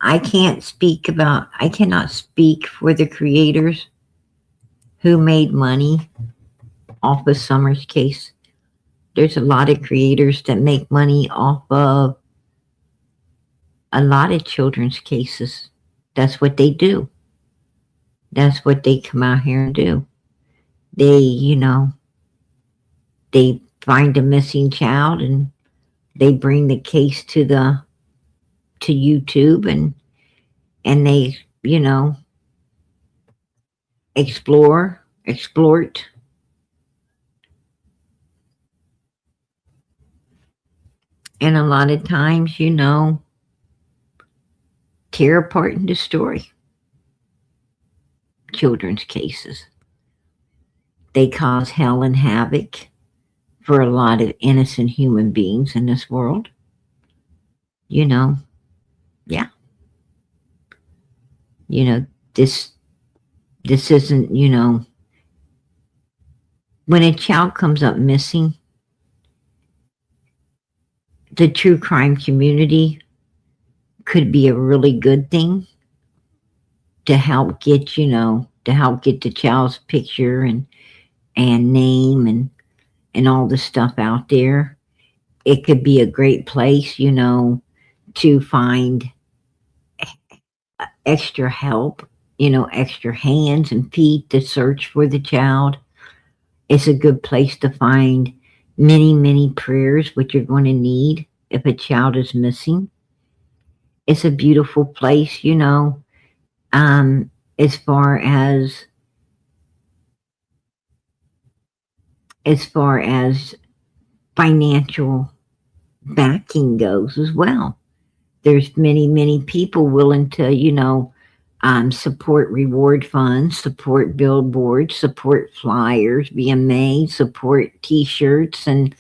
I cannot speak for the creators who made money off of Summer's case. There's a lot of creators that make money off of a lot of children's cases. That's what they do. That's what they come out here and do. They find a missing child and they bring the case to YouTube and they, exploit. And a lot of times, tear apart and destroy children's cases. They cause hell and havoc for a lot of innocent human beings in this world. Yeah. This isn't, when a child comes up missing, the true crime community could be a really good thing to help get the child's picture and and name and all the stuff out there. It could be a great place, to find extra help, extra hands and feet to search for the child. It's a good place to find many, many prayers, which you're going to need if a child is missing. It's a beautiful place, um, as far as financial backing goes as well. There's many, many people willing to, support reward funds, support billboards, support flyers, VMA, support T-shirts, and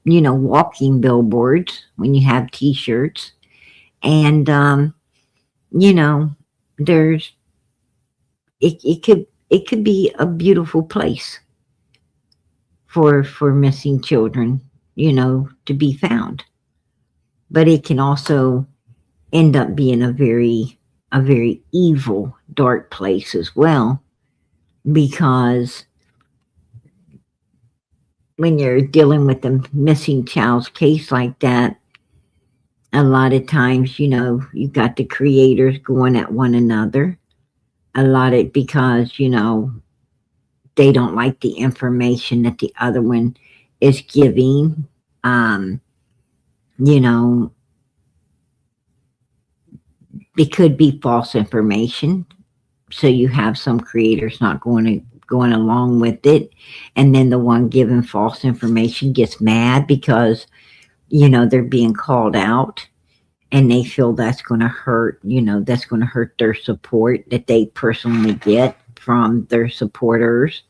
walking billboards when you have T-shirts, and you know, there's it could be a beautiful place for missing children, to be found, but it can also end up being a very evil, dark place as well, because when you're dealing with a missing child's case like that, a lot of times, you've got the creators going at one another. A lot of because, they don't like the information that the other one is giving. You know, it could be false information. So you have some creators not going along with it, and then the one giving false information gets mad because they're being called out, and they feel that's going to hurt. That's going to hurt their support that they personally get from their supporters,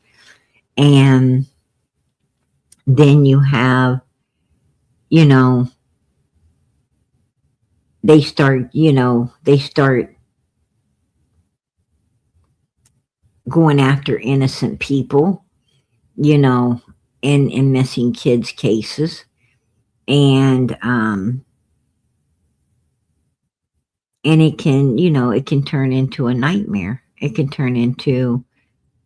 and then you have they start going after innocent people, in missing kids cases, and it can turn into a nightmare. It can turn into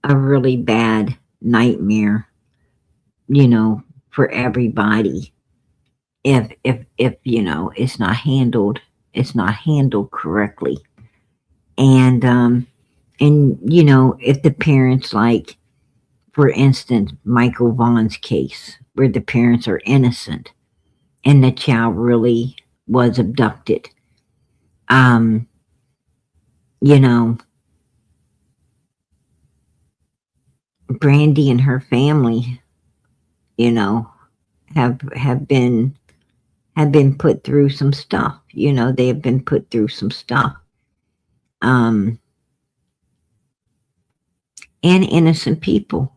a really bad nightmare, for everybody if it's not handled correctly. And if the parents, like, for instance, Michael Vaughn's case, where the parents are innocent and the child really was abducted, um, you know, Brandy and her family, have been put through some stuff. They have been put through some stuff. Um, and innocent people,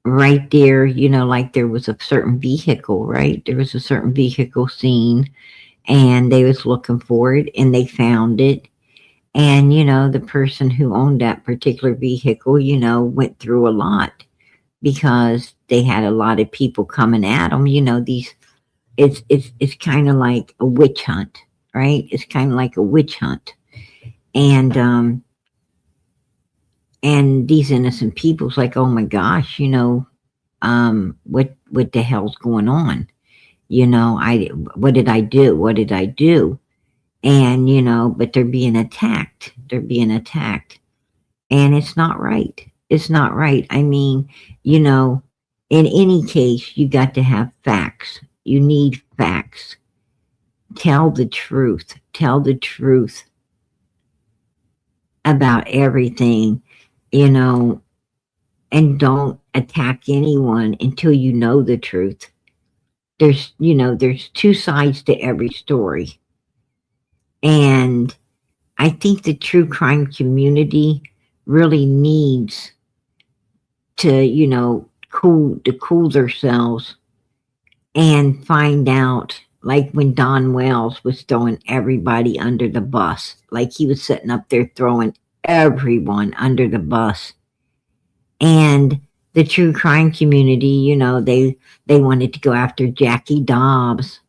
right there, like there was a certain vehicle, right? There was a certain vehicle seen, and they was looking for it, and they found it. And, the person who owned that particular vehicle, went through a lot because they had a lot of people coming at them. It's kind of like a witch hunt, right? It's kind of like a witch hunt. And these innocent people's like, oh my gosh, what the hell's going on? What did I do? What did I do? And, but they're being attacked. And it's not right. It's not right. I mean, in any case, you got to have facts. You need facts. Tell the truth. Tell the truth about everything, and don't attack anyone until you know the truth. There's two sides to every story. And I think the true crime community really needs to, cool themselves and find out, like when Don Wells was throwing everybody under the bus, like he was sitting up there throwing everyone under the bus. And the true crime community, they wanted to go after Jackie Dobbs.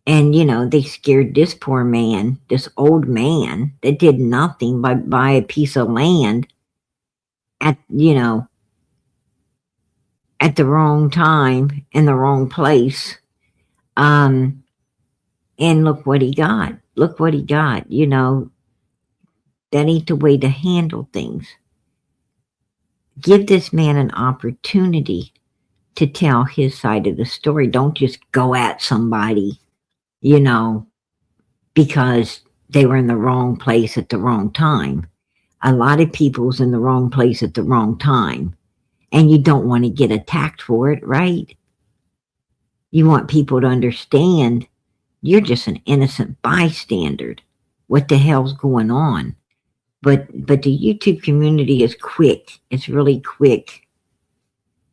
And, they scared this poor man, this old man that did nothing but buy a piece of land at, at the wrong time in the wrong place. And look what he got. Look what he got. That ain't the way to handle things. Give this man an opportunity to tell his side of the story. Don't just go at somebody, because they were in the wrong place at the wrong time. A lot of people's in the wrong place at the wrong time, and you don't want to get attacked for it, right? You want people to understand you're just an innocent bystander. What the hell's going on? But the YouTube community is quick. It's really quick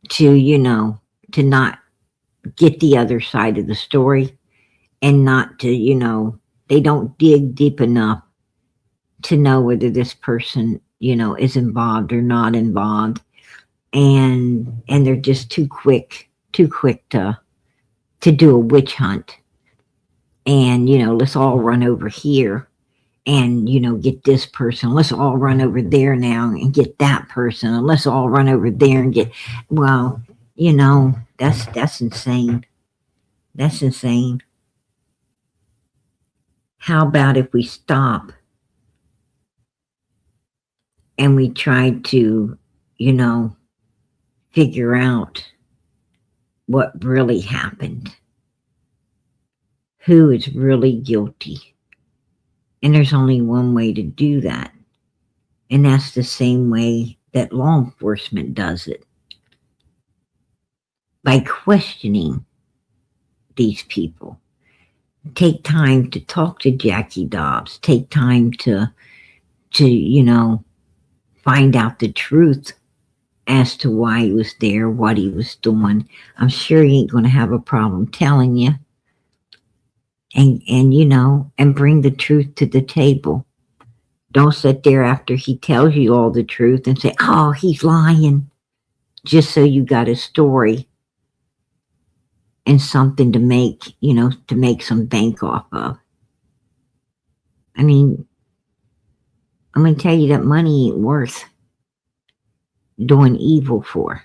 to, to not get the other side of the story, and not to, they don't dig deep enough to know whether this person, is involved or not involved. And they're just too quick to do a witch hunt. And, let's all run over here and, get this person. Let's all run over there now and get that person. And let's all run over there and get, well, that's insane. That's insane. How about if we stop and we try to, figure out what really happened? Who is really guilty? And there's only one way to do that. And that's the same way that law enforcement does it. By questioning these people. Take time to talk to Jackie Dobbs. Take time to find out the truth as to why he was there, what he was doing. I'm sure he ain't going to have a problem telling you. And bring the truth to the table. Don't sit there after he tells you all the truth and say, oh, he's lying, just so you got a story and something to make, to make some bank off of. I mean, I'm going to tell you that money ain't worth doing evil for.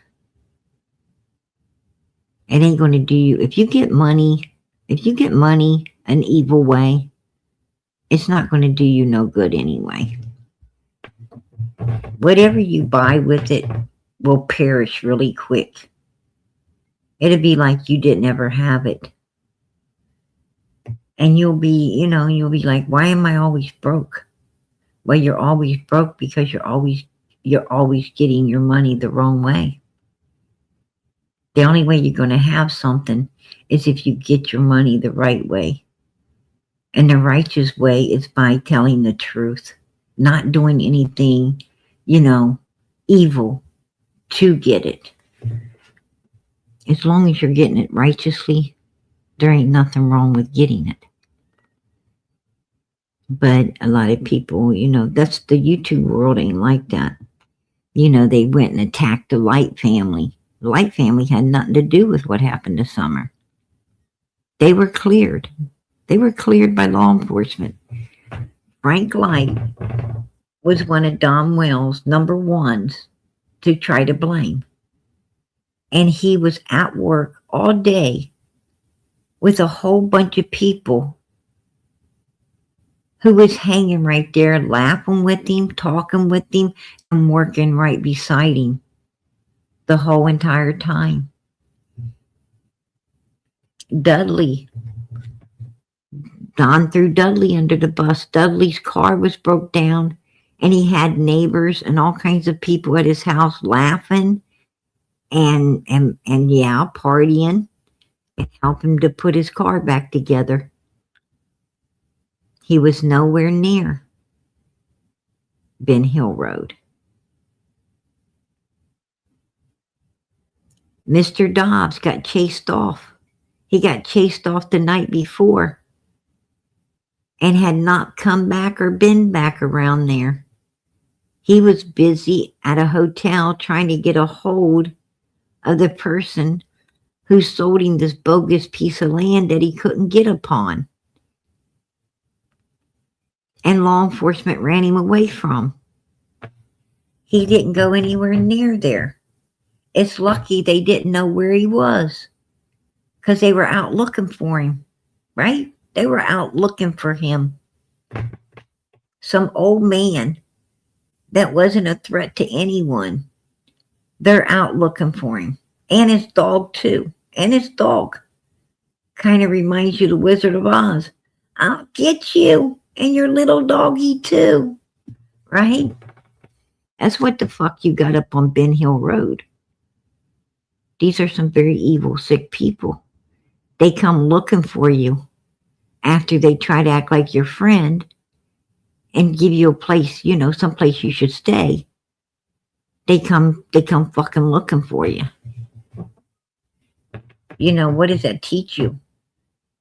It ain't going to do you. If you get money an evil way, it's not going to do you no good anyway. Whatever you buy with it will perish really quick. It'll be like you didn't ever have it. And you'll be like, why am I always broke? Well, you're always broke because you're always getting your money the wrong way. The only way you're going to have something is if you get your money the right way. And the righteous way is by telling the truth, not doing anything, evil to get it. As long as you're getting it righteously, there ain't nothing wrong with getting it. But a lot of people, that's the YouTube world ain't like that. They went and attacked the Light family. The Light family had nothing to do with what happened to Summer. They were cleared. They were cleared by law enforcement. Frank Light was one of Don Wells' number ones to try to blame. And he was at work all day with a whole bunch of people who was hanging right there, laughing with him, talking with him, and working right beside him the whole entire time. Dudley. Don threw Dudley under the bus. Dudley's car was broke down, and he had neighbors and all kinds of people at his house laughing and partying and help him to put his car back together. He was nowhere near Ben Hill Road. Mr. Dobbs got chased off. He got chased off the night before and had not come back or been back around there. He was busy at a hotel trying to get a hold of the person who sold him this bogus piece of land that he couldn't get upon. And law enforcement ran him away from. He didn't go anywhere near there. It's lucky they didn't know where he was because they were out looking for him, right? They were out looking for him. Some old man that wasn't a threat to anyone. They're out looking for him. And his dog, too. And his dog kind of reminds you of the Wizard of Oz. I'll get you and your little doggy, too. Right? That's what the fuck you got up on Ben Hill Road. These are some very evil, sick people. They come looking for you after they try to act like your friend and give you a place, you know, someplace you should stay. They come fucking looking for you. You know, what does that teach you?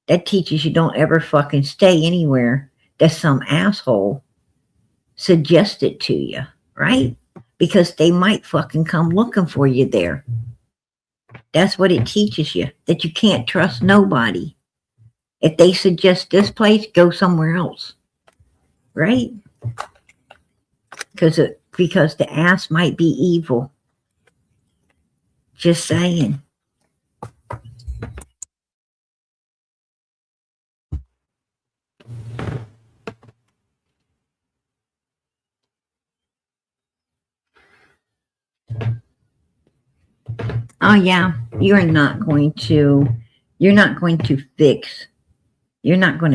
That teaches you don't ever fucking stay anywhere that some asshole suggested to you, right? Because they might fucking come looking for you there. That's what it teaches you, that you can't trust nobody. If they suggest this place, go somewhere else, right? Because the ass might be evil. Just saying. Oh yeah, you're not going to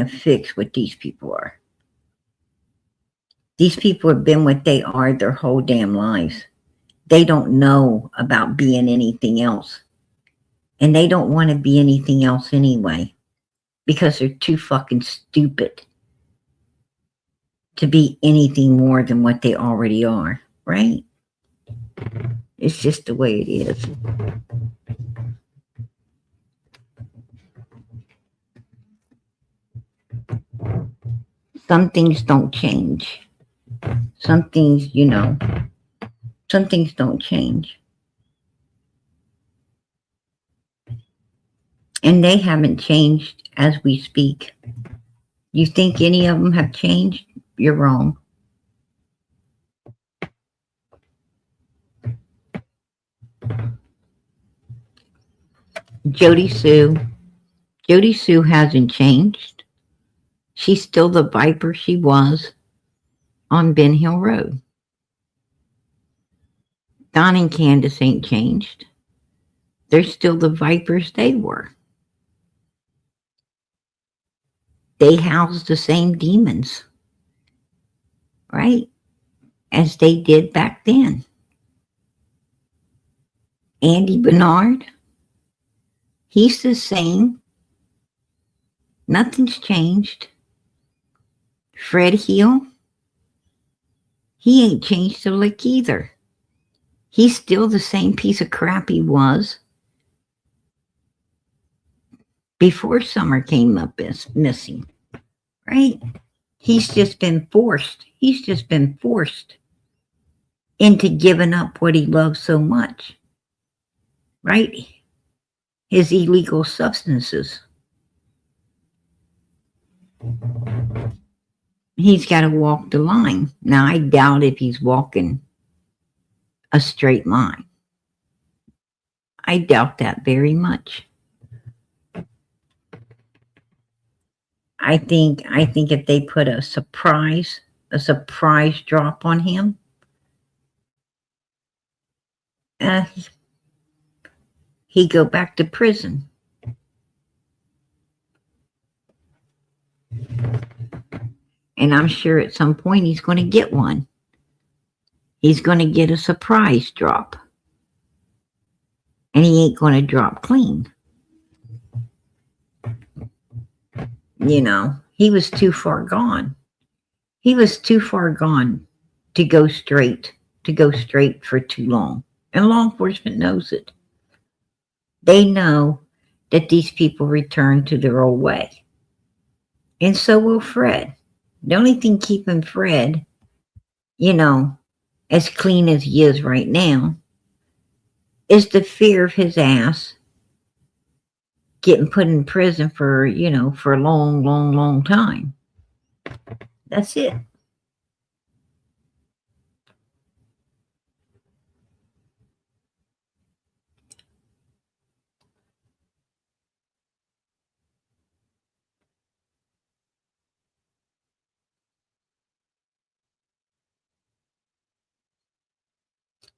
fix what these people are. These people have been what they are their whole damn lives. They don't know about being anything else. And they don't want to be anything else anyway. Because they're too fucking stupid to be anything more than what they already are, right? It's just the way it is. Some things don't change. Some things, you know, some things don't change. And they haven't changed as we speak. You think any of them have changed? You're wrong. Jody Sue hasn't changed. She's still the viper she was on Ben Hill Road. Don and Candace ain't changed. They're still the vipers they were. They house the same demons, right? As they did back then. Andy Bernard, he's the same. Nothing's changed. Fred Hill, he ain't changed a lick either. He's still the same piece of crap he was before Summer came up as missing, right? He's just been forced into giving up what he loves so much, right? His illegal substances. He's got to walk the line. Now, I doubt if he's walking a straight line. I doubt that very much. I think if they put a surprise drop on him, he'd go back to prison. And I'm sure at some point he's going to get one. He's going to get a surprise drop. And he ain't going to drop clean. You know, he was too far gone. He was too far gone to go straight for too long. And law enforcement knows it. They know that these people return to their old way. And so will Fred. The only thing keeping Fred, you know, as clean as he is right now, is the fear of his ass getting put in prison for, you know, for a long, long, long time. That's it.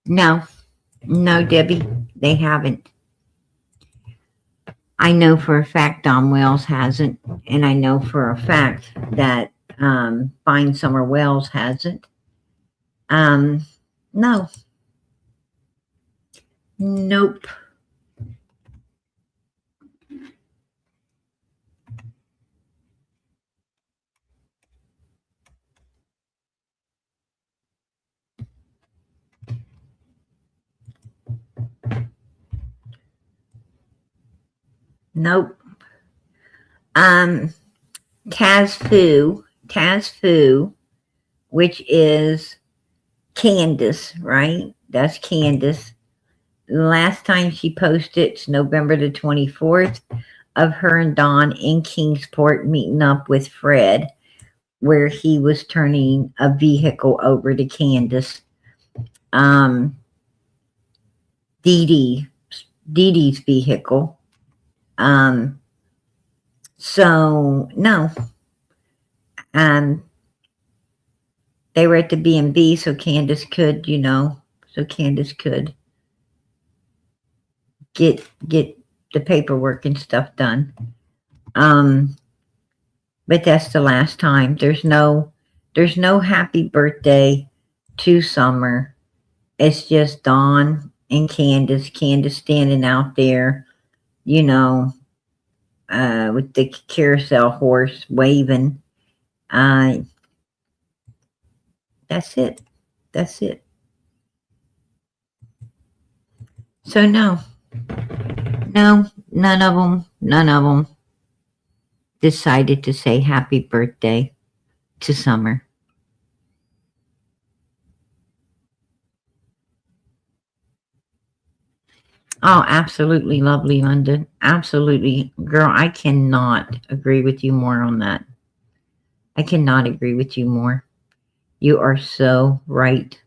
No, no, Debbie, they haven't. I know for a fact Don Wells hasn't, and I know for a fact that Fine Summer Wells hasn't. Um, no, nope. Nope. Um, Taz Fu, which is Candace, right? That's Candace. Last time she posted, it's November the 24th, of her and Don in Kingsport meeting up with Fred, where he was turning a vehicle over to Candace. Dee Dee's vehicle. So no. Um, they were at the B&B, so Candace could, get the paperwork and stuff done. But that's the last time. There's no happy birthday to Summer. It's just Dawn and Candace. Candace standing out there, with the carousel horse waving. That's it. That's it. So no, none of them decided to say happy birthday to Summer. Oh, absolutely lovely, London. Absolutely. Girl, I cannot agree with you more on that. I cannot agree with you more. You are so right.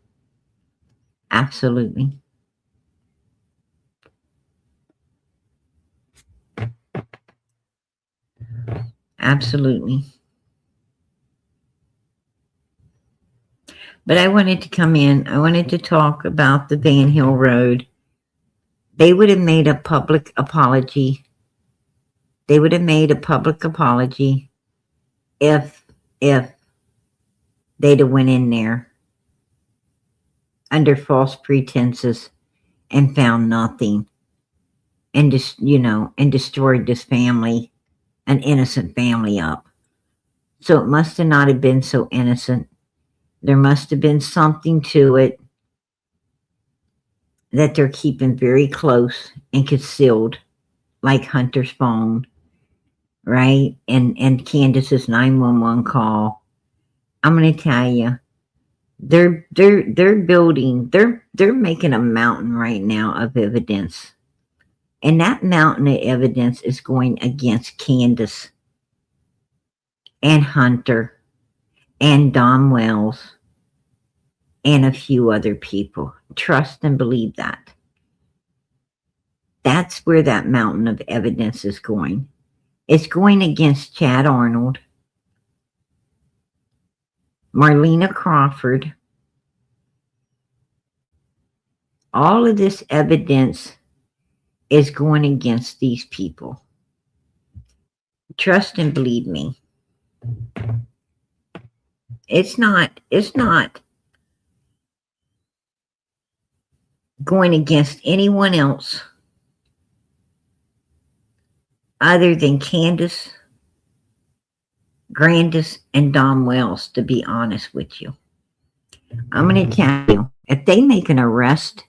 Absolutely. Absolutely. But I wanted to come in. I wanted to talk about the Van Hill Road. They would have made a public apology. They would have made a public apology if they'd have went in there under false pretenses and found nothing and just, and destroyed this family, an innocent family up. So it must have not have been so innocent. There must have been something to it that they're keeping very close and concealed, like Hunter's phone, right? And Candace's 911 call. I'm going to tell you, they're building, they're making a mountain right now of evidence. And that mountain of evidence is going against Candace and Hunter and Don Wells and a few other people. Trust and believe that. That's where that mountain of evidence is going. It's going against Chad Arnold, Marlena Crawford. All of this evidence is going against these people. Trust and believe me. It's not going against anyone else other than Candace, Grandis, and Don Wells, to be honest with you. I'm going to tell you, if they make an arrest,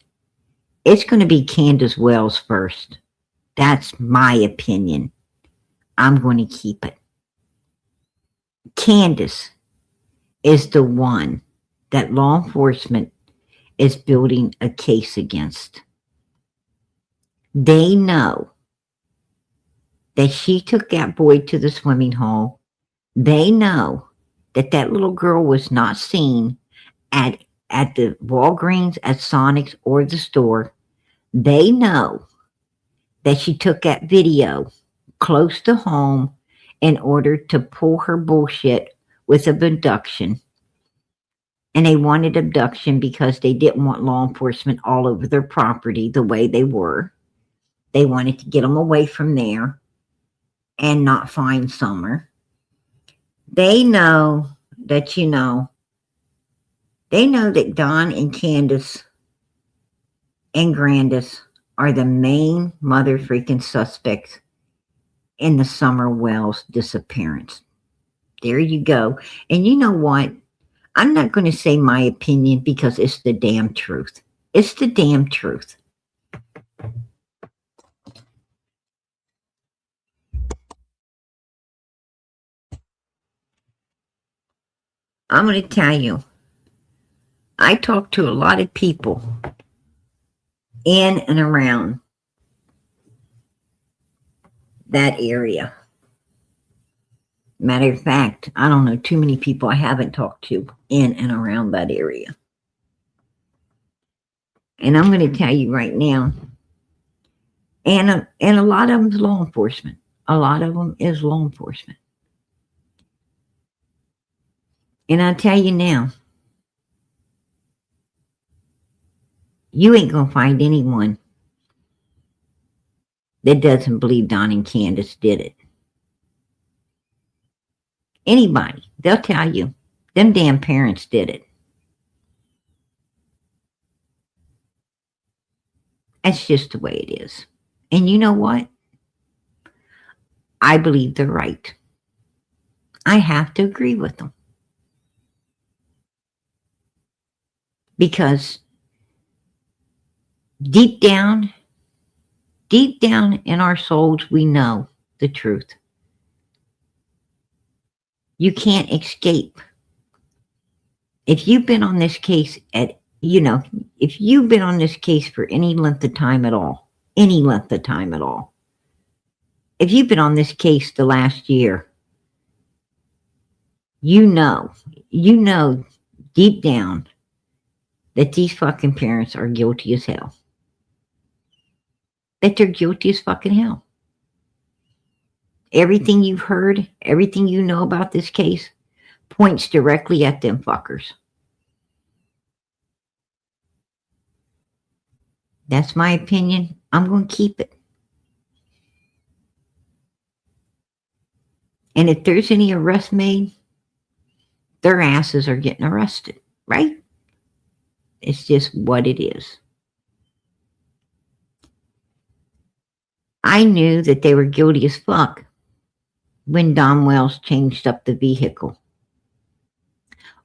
it's going to be Candace Wells first. That's my opinion. I'm going to keep it. Candace is the one that law enforcement is building a case against. They know that she took that boy to the swimming hole. They know that that little girl was not seen at the Walgreens, at Sonic's, or the store. They know that she took that video close to home in order to pull her bullshit with abduction. And they wanted abduction because they didn't want law enforcement all over their property the way they were. They wanted to get them away from there and not find Summer. They know that, they know that Don and Candace and Grandis are the main mother freaking suspects in the Summer Wells disappearance. There you go. And you know what? I'm not going to say my opinion because it's the damn truth. It's the damn truth. I'm going to tell you, I talk to a lot of people in and around that area. Matter of fact, I don't know too many people I haven't talked to in and around that area. And I'm going to tell you right now, and a lot of them is law enforcement. A lot of them is law enforcement. And I'll tell you now, you ain't going to find anyone that doesn't believe Don and Candace did it. Anybody, they'll tell you, them damn parents did it. That's just the way it is. And you know what? I believe they're right. I have to agree with them. Because deep down in our souls, we know the truth. You can't escape. If you've been on this case if you've been on this case for any length of time at all, if you've been on this case the last year, you know deep down that these fucking parents are guilty as hell. That they're guilty as fucking hell. Everything you've heard, everything you know about this case points directly at them fuckers. That's my opinion. I'm going to keep it. And if there's any arrest made, their asses are getting arrested, right? It's just what it is. I knew that they were guilty as fuck when Don Wells changed up the vehicle.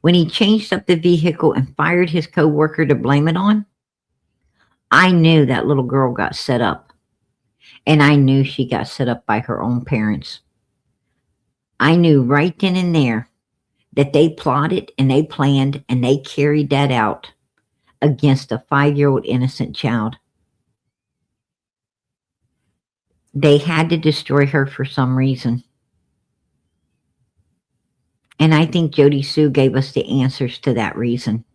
When he changed up the vehicle and fired his co-worker to blame it on, I knew that little girl got set up. And I knew she got set up by her own parents. I knew right then and there that they plotted and they planned and they carried that out against a 5-year-old innocent child. They had to destroy her for some reason. And I think Jody Sue gave us the answers to that reason.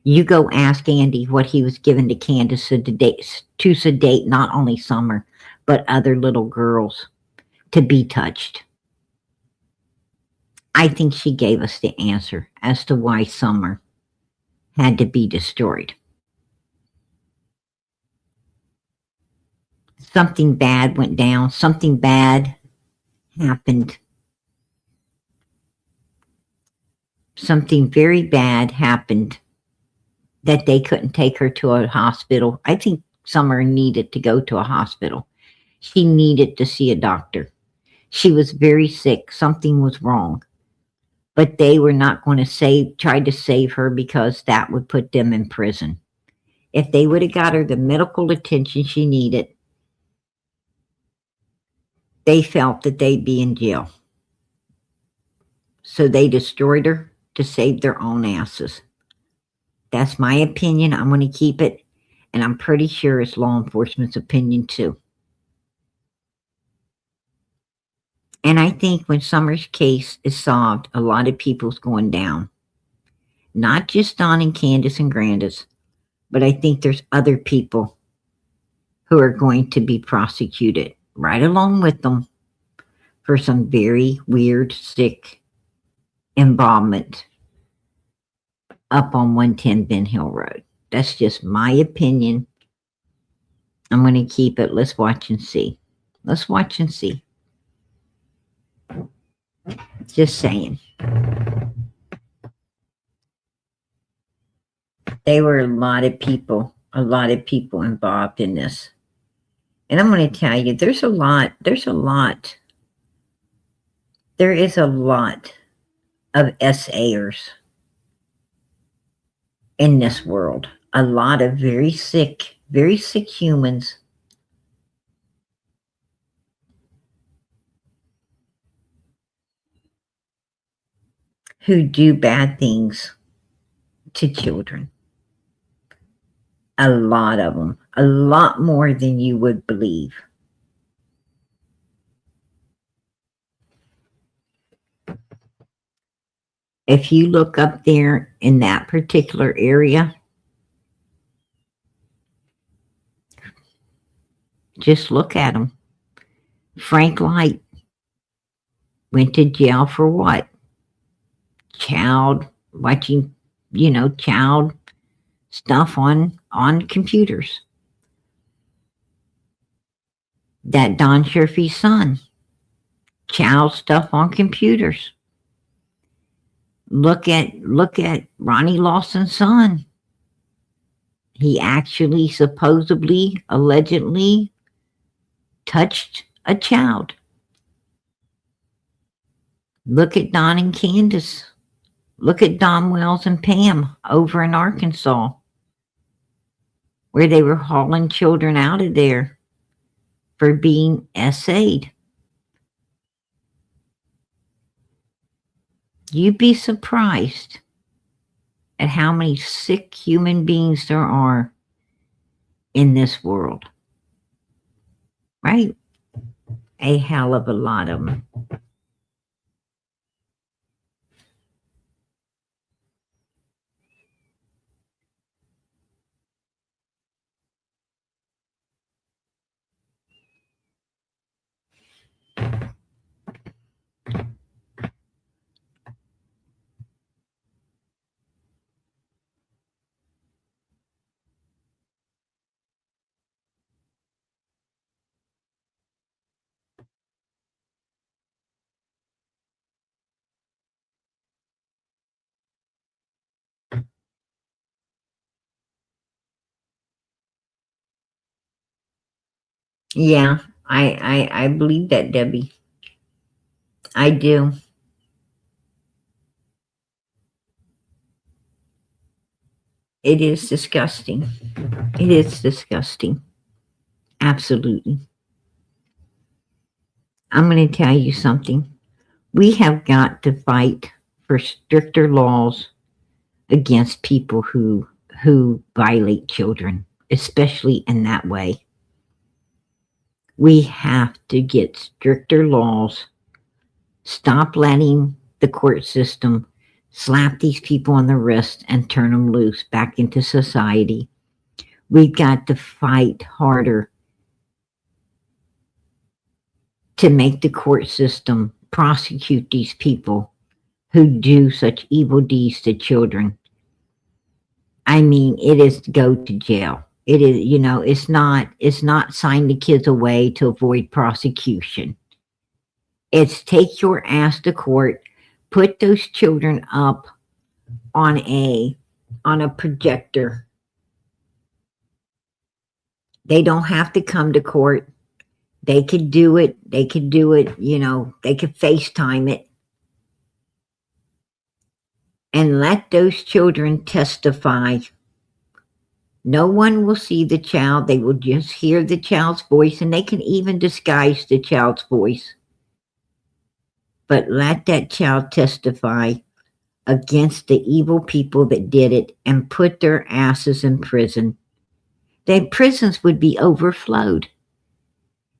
You go ask Andy what he was given to Candace to sedate not only Summer, but other little girls to be touched. I think she gave us the answer as to why Summer had to be destroyed. Something bad went down. Something bad happened. Something very bad happened that they couldn't take her to a hospital. I think Summer needed to go to a hospital. She needed to see a doctor. She was very sick. Something was wrong. But they were not going to try to save her because that would put them in prison. If they would have got her the medical attention she needed, they felt that they'd be in jail. So they destroyed her to save their own asses. That's my opinion. I'm going to keep it. And I'm pretty sure it's law enforcement's opinion too. And I think when Summer's case is solved, a lot of people's going down. Not just Don and Candace and Grandis, but I think there's other people who are going to be prosecuted right along with them for some very weird, sick involvement up on 110 Ben Hill Road. That's just my opinion. I'm going to keep it. Let's watch and see. Let's watch and see. Just saying. There were a lot of people involved in this. And I'm going to tell you, there is a lot of SAers in this world. A lot of very sick humans who do bad things to children. A lot of them. A lot more than you would believe. If you look up there in that particular area, just look at them. Frank Light went to jail for what? Child stuff on computers. That Don Scherfy's son, child stuff on computers. Look at Ronnie Lawson's son. He actually supposedly, allegedly touched a child. Look at Don and Candace. Look at Don Wells and Pam over in Arkansas, where they were hauling children out of there for being SA'd. You'd be surprised at how many sick human beings there are in this world. Right? A hell of a lot of them. Yeah, I believe that, Debbie. I do. It is disgusting. It is disgusting. Absolutely. I'm going to tell you something. We have got to fight for stricter laws against people who violate children, especially in that way. We have to get stricter laws. Stop letting the court system slap these people on the wrist and turn them loose back into society. We've got to fight harder to make the court system prosecute these people who do such evil deeds to children. I mean, it is to go to jail. It is, it's not sign the kids away to avoid prosecution. It's take your ass to court, put those children up on a projector. They don't have to come to court. They could do it. They could FaceTime it. And let those children testify. No one will see the child. They will just hear the child's voice, and they can even disguise the child's voice. But let that child testify against the evil people that did it and put their asses in prison. Their prisons would be overflowed.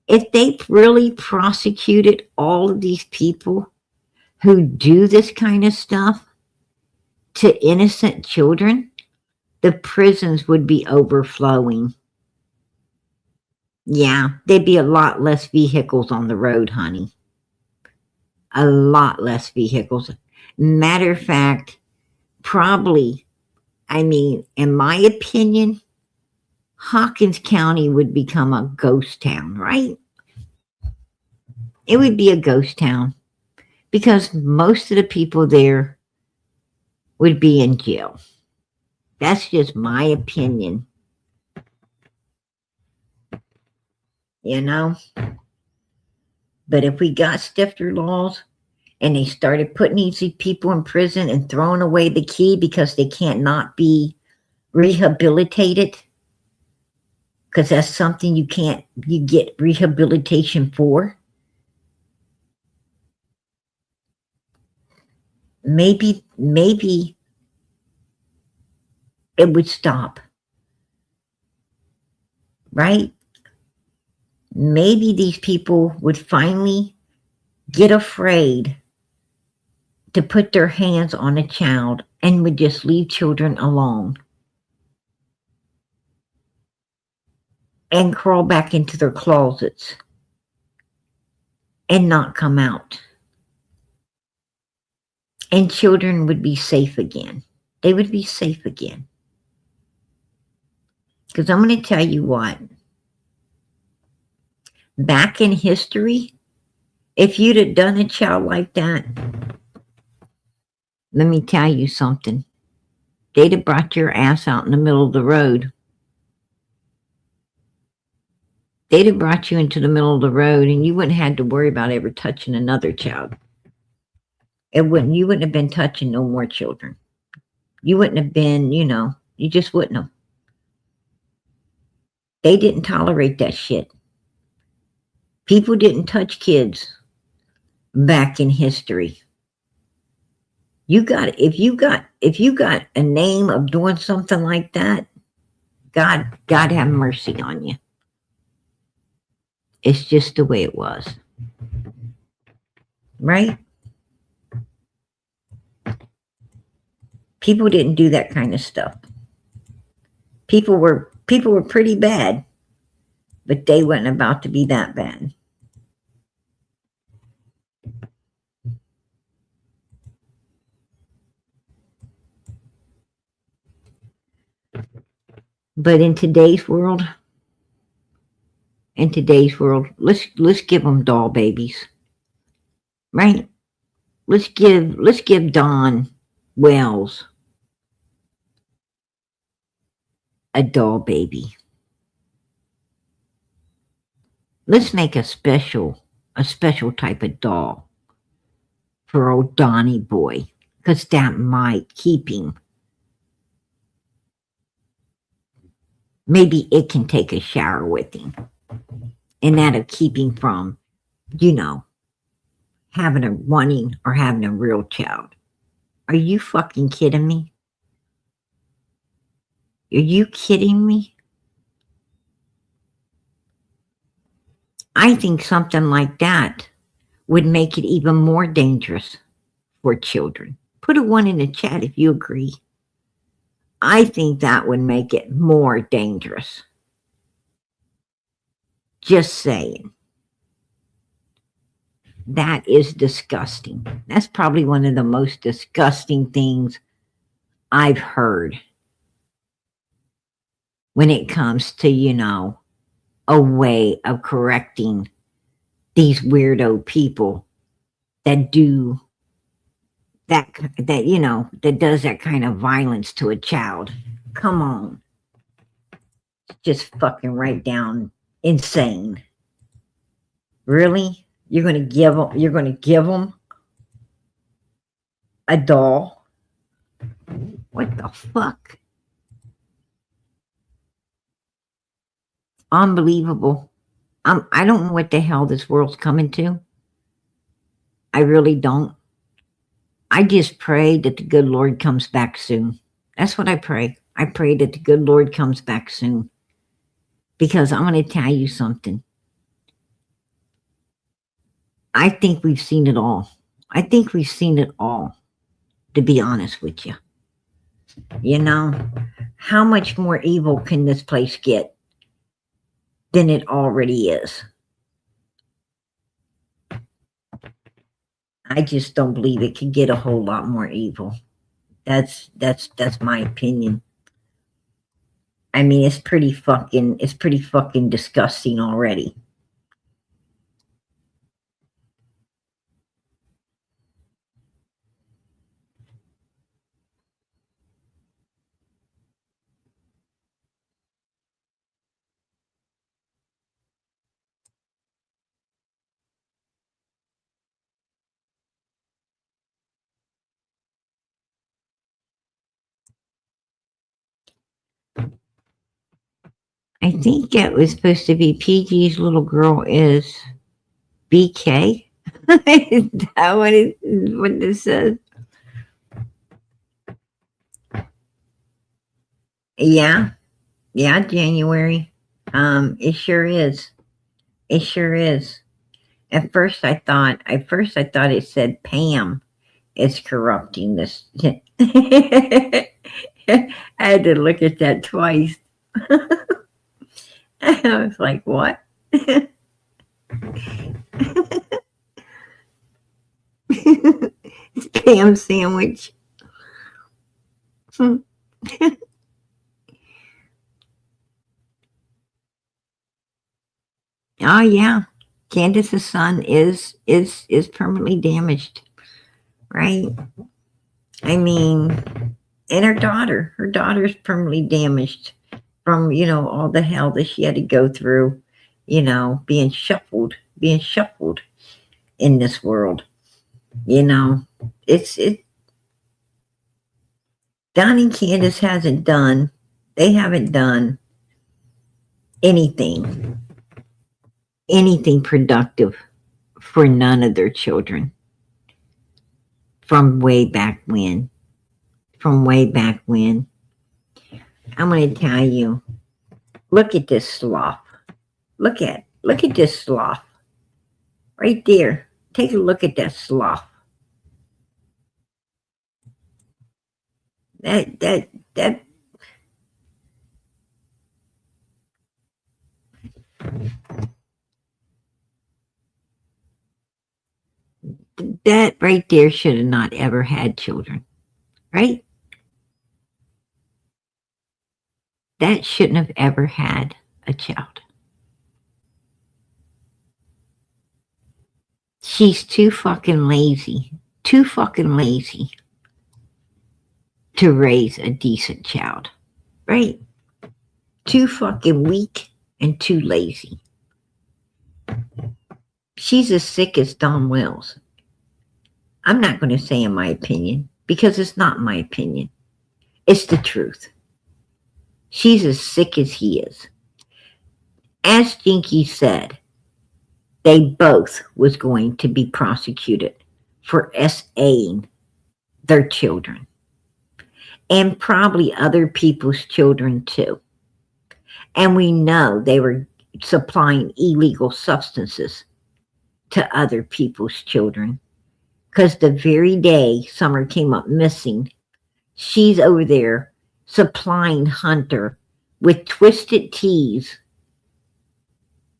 If they really prosecuted all of these people who do this kind of stuff to innocent children, the prisons would be overflowing. Yeah, there'd be a lot less vehicles on the road, honey. A lot less vehicles. Matter of fact, probably I mean, in my opinion, Hawkins County would become a ghost town, right? It would be a ghost town because most of the people there would be in jail. That's just my opinion. You know? But if we got stifter laws and they started putting these people in prison and throwing away the key because they can't not be rehabilitated, because that's something you get rehabilitation for. Maybe it would stop. Right? Maybe these people would finally get afraid to put their hands on a child and would just leave children alone and crawl back into their closets and not come out. And children would be safe again. They would be safe again. Because I'm going to tell you what. Back in history, if you'd have done a child like that, let me tell you something. They'd have brought your ass out in the middle of the road. They'd have brought you into the middle of the road and you wouldn't have had to worry about ever touching another child. You wouldn't have been touching no more children. You wouldn't have been, you just wouldn't have. They didn't tolerate that shit. People didn't touch kids back in history. If you got a name of doing something like that, God have mercy on you. It's just the way it was. Right? People didn't do that kind of stuff. People were pretty bad, but they weren't about to be that bad. But in today's world, let's give them doll babies, right? Let's give Dawn Wells a doll baby. Let's make a special type of doll for old Donnie boy, because that might keep him. Maybe it can take a shower with him, and that'll keep him from, having a real child. Are you fucking kidding me? Are you kidding me? I think something like that would make it even more dangerous for children. Put a 1 in the chat if you agree. I think that would make it more dangerous. Just saying. That is disgusting. That's probably one of the most disgusting things I've heard when it comes to, a way of correcting these weirdo people that do that does that kind of violence to a child. Come on. Just fucking right down insane. Really? You're going to give them a doll? What the fuck? Unbelievable. I don't know what the hell this world's coming to. I really don't. I just pray that the good Lord comes back soon. That's what I pray. I pray that the good Lord comes back soon. Because I'm going to tell you something. I think we've seen it all. To be honest with you. How much more evil can this place get than it already is? I just don't believe it could get a whole lot more evil. That's my opinion. I mean, it's pretty fucking disgusting already. I think it was supposed to be PG's little girl is BK. Is that what this says? Yeah, yeah, January. It sure is. It sure is. At first I thought it said Pam is corrupting this. I had to look at that twice. I was like, what? It's Pam sandwich. Oh yeah. Candace's son is permanently damaged. Right? I mean, and her daughter's permanently damaged from, all the hell that she had to go through, being shuffled in this world. It's Don and Candace they haven't done anything productive for none of their children from way back when. I'm going to tell you, look at this sloth. Look at this sloth right there. Take a look at that sloth. That right there should have not ever had children, right? That shouldn't have ever had a child. She's too fucking lazy to raise a decent child, right? Too fucking weak and too lazy. She's as sick as Don Wells. I'm not going to say in my opinion because it's not my opinion. It's the truth. She's as sick as he is. As Jinky said, they both was going to be prosecuted for SAing their children and probably other people's children too. And we know they were supplying illegal substances to other people's children because the very day Summer came up missing, she's over there supplying Hunter with twisted teas,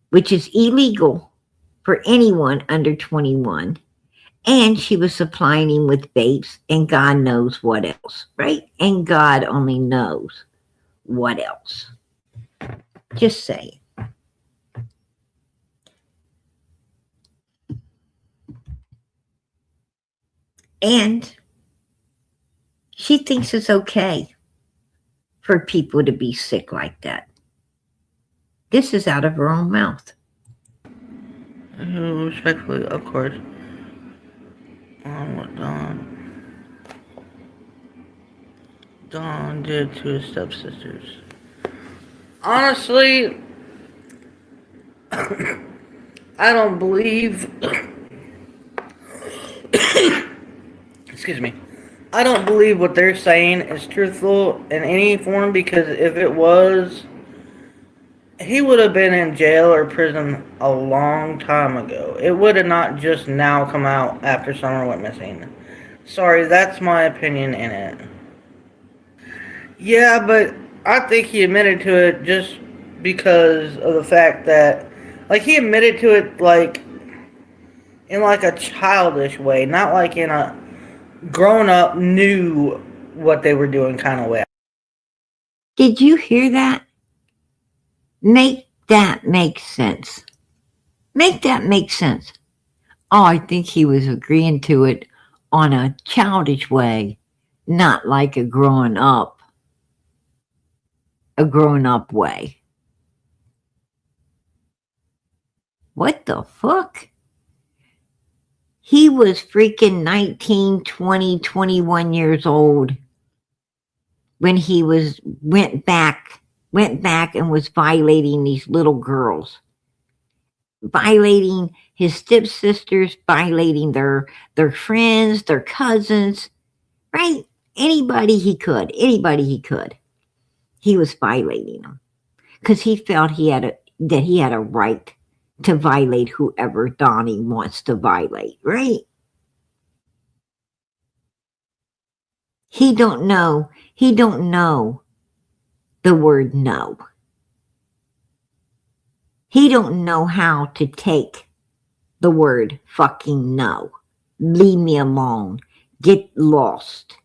which is illegal for anyone under 21. And she was supplying him with vapes and God knows what else, right? And God only knows what else. Just saying. And she thinks it's okay for people to be sick like that. This is out of her own mouth. Respectfully, of course. What Don did to his stepsisters. Honestly, I don't believe. Excuse me. I don't believe what they're saying is truthful in any form because if it was, he would have been in jail or prison a long time ago. It would have not just now come out after Summer went missing. Sorry, that's my opinion in it. Yeah, but I think he admitted to it just because of the fact that, he admitted to it, in a childish way, not in a grown-up, new what they were doing kind of way. Did you hear that? Make that make sense. Make that make sense. Oh, I think he was agreeing to it on a childish way, not like a growing up way. What the fuck? He was freaking 19, 20, 21 years old when he went back and was violating these little girls. Violating his stepsisters, violating their friends, their cousins, right? Anybody he could. He was violating them because he felt that he had a right to violate whoever Donnie wants to violate, right? He don't know the word no. He don't know how to take the word fucking no. Leave me alone. Get lost.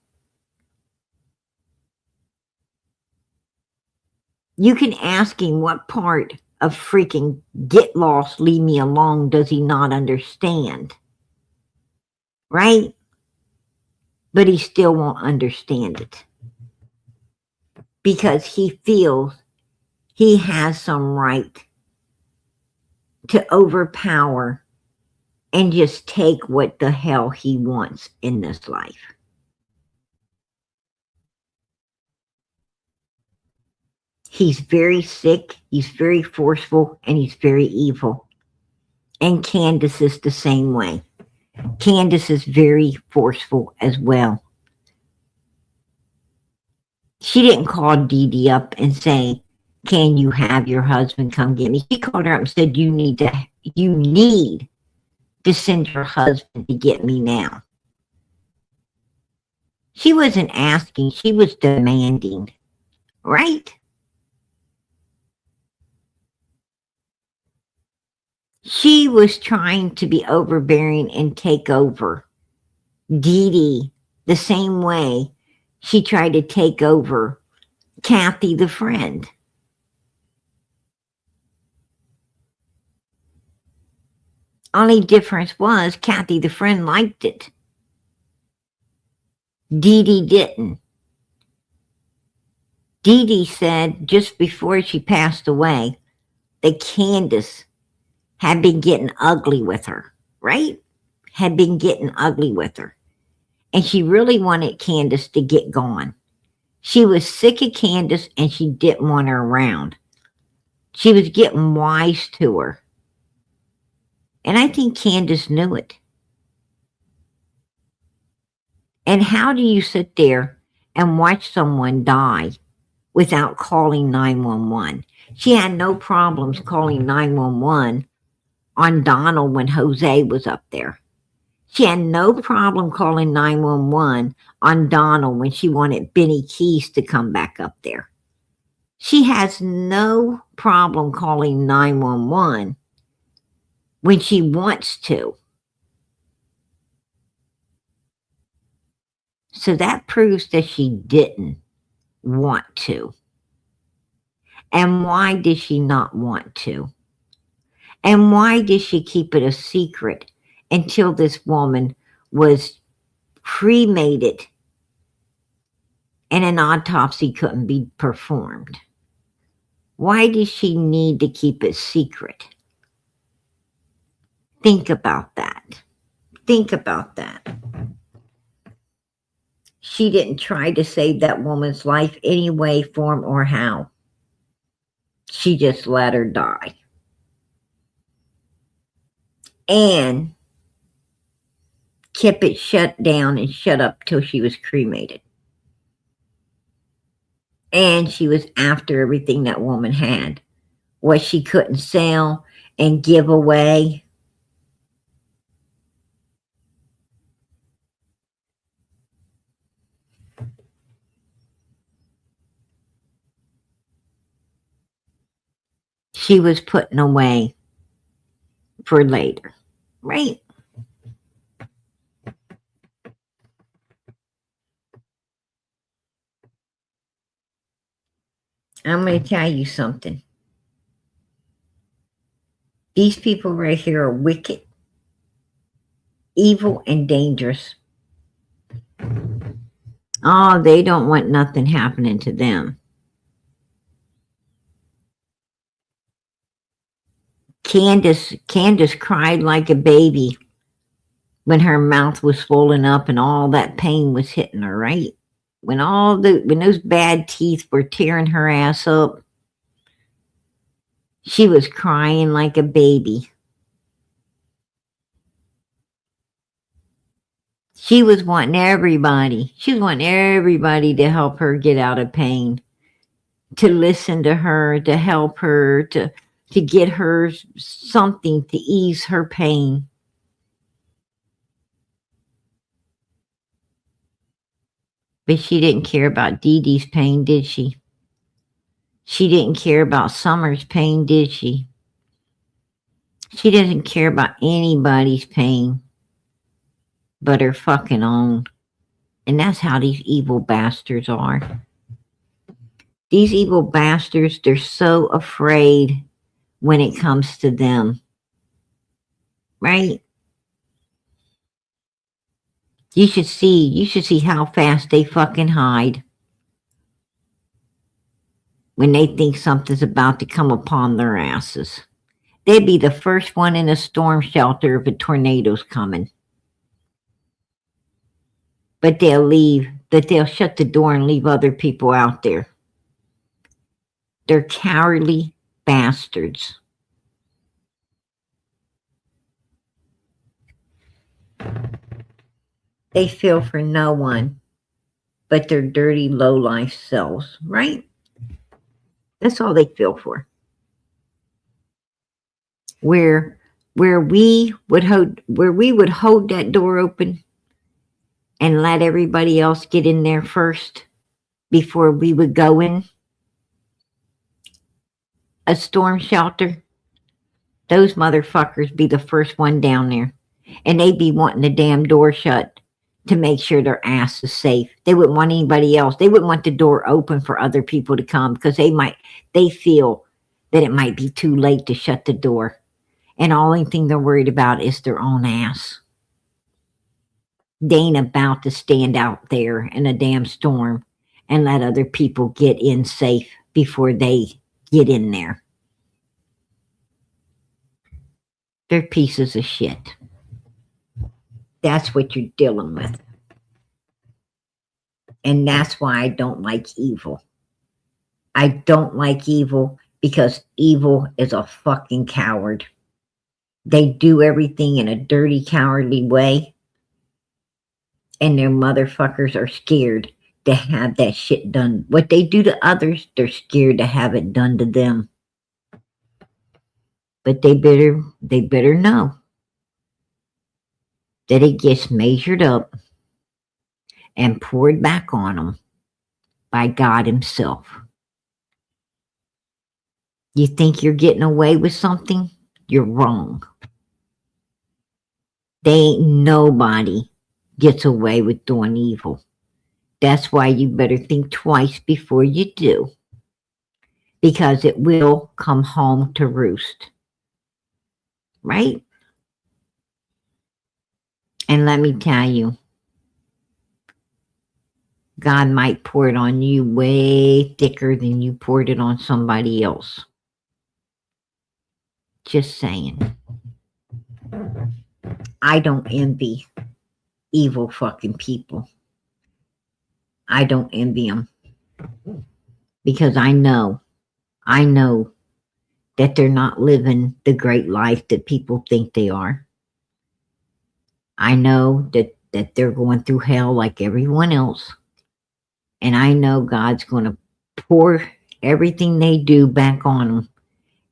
You can ask him what part of freaking get lost, leave me alone does he not understand. Right? But he still won't understand it. Because he feels he has some right to overpower and just take what the hell he wants in this life. He's very sick, he's very forceful, and he's very evil. And Candace is the same way. Candace is very forceful as well. She didn't call Dee Dee up and say, can you have your husband come get me? She called her up and said, you need to send your husband to get me now. She wasn't asking, she was demanding, right? She was trying to be overbearing and take over Dee Dee the same way she tried to take over Kathy the friend. Only difference was Kathy the friend liked it. Dee Dee didn't. Dee Dee said just before she passed away that Candace had been getting ugly with her, right? Had been getting ugly with her. And she really wanted Candace to get gone. She was sick of Candace and she didn't want her around. She was getting wise to her. And I think Candace knew it. And how do you sit there and watch someone die without calling 911? She had no problems calling 911 on Donald when Jose was up there. She had no problem calling 911 on Donald when she wanted Benny Keys to come back up there. She has no problem calling 911 when she wants to. So that proves that she didn't want to. And why did she not want to? And why did she keep it a secret until this woman was cremated and an autopsy couldn't be performed? Why did she need to keep it secret? Think about that. Think about that. She didn't try to save that woman's life any way, form, or how. She just let her die. And kept it shut down and shut up till she was cremated. And she was after everything that woman had. What she couldn't sell and give away. She was putting away for later, right? I'm going to tell you something. These people right here are wicked, evil, and dangerous. Oh, they don't want nothing happening to them. Candace cried like a baby when her mouth was swollen up and all that pain was hitting her, right? When those bad teeth were tearing her ass up, she was crying like a baby. She was wanting everybody to help her get out of pain, to listen to her, to help her, to get her something to ease her pain. But she didn't care about Dee Dee's pain, did she? She didn't care about Summer's pain, did she? She doesn't care about anybody's pain but her fucking own. And that's how these evil bastards are. These evil bastards, they're so afraid when it comes to them. Right? You should see how fast they fucking hide when they think something's about to come upon their asses. They'd be the first one in a storm shelter if a tornado's coming. But they'll shut the door and leave other people out there. They're cowardly bastards. They feel for no one but their dirty, low-life selves, right? That's all they feel for. Where we would hold that door open and let everybody else get in there first before we would go in a storm shelter, those motherfuckers be the first one down there. And they'd be wanting the damn door shut to make sure their ass is safe. They wouldn't want anybody else. They wouldn't want the door open for other people to come because they feel that it might be too late to shut the door. And the only thing they're worried about is their own ass. They ain't about to stand out there in a damn storm and let other people get in safe before they get in there. They're pieces of shit. That's what you're dealing with. And that's why I don't like evil. I don't like evil because evil is a fucking coward. They do everything in a dirty, cowardly way. And their motherfuckers are scared to have that shit done. What they do to others, they're scared to have it done to them. But they better know that it gets measured up and poured back on them by God himself. You think you're getting away with something? You're wrong. Nobody gets away with doing evil. That's why you better think twice before you do. Because it will come home to roost. Right? And let me tell you, God might pour it on you way thicker than you poured it on somebody else. Just saying. I don't envy evil fucking people. I don't envy them. Because I know that they're not living the great life that people think they are. I know that they're going through hell like everyone else. And I know God's going to pour everything they do back on them.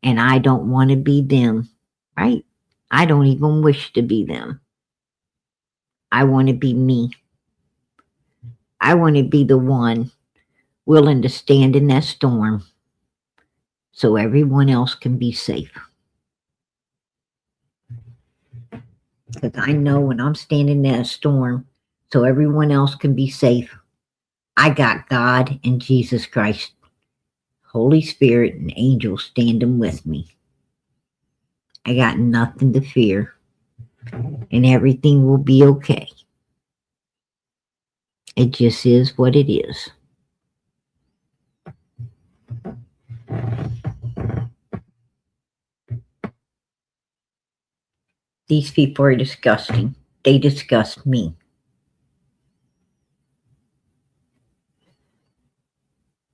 And I don't want to be them, right? I don't even wish to be them. I want to be me. I want to be the one willing to stand in that storm so everyone else can be safe. Because I know when I'm standing in a storm so everyone else can be safe, I got God and Jesus Christ Holy Spirit and angels standing with me. I got nothing to fear, and everything will be okay. It just is what it is. These people are disgusting. They disgust me.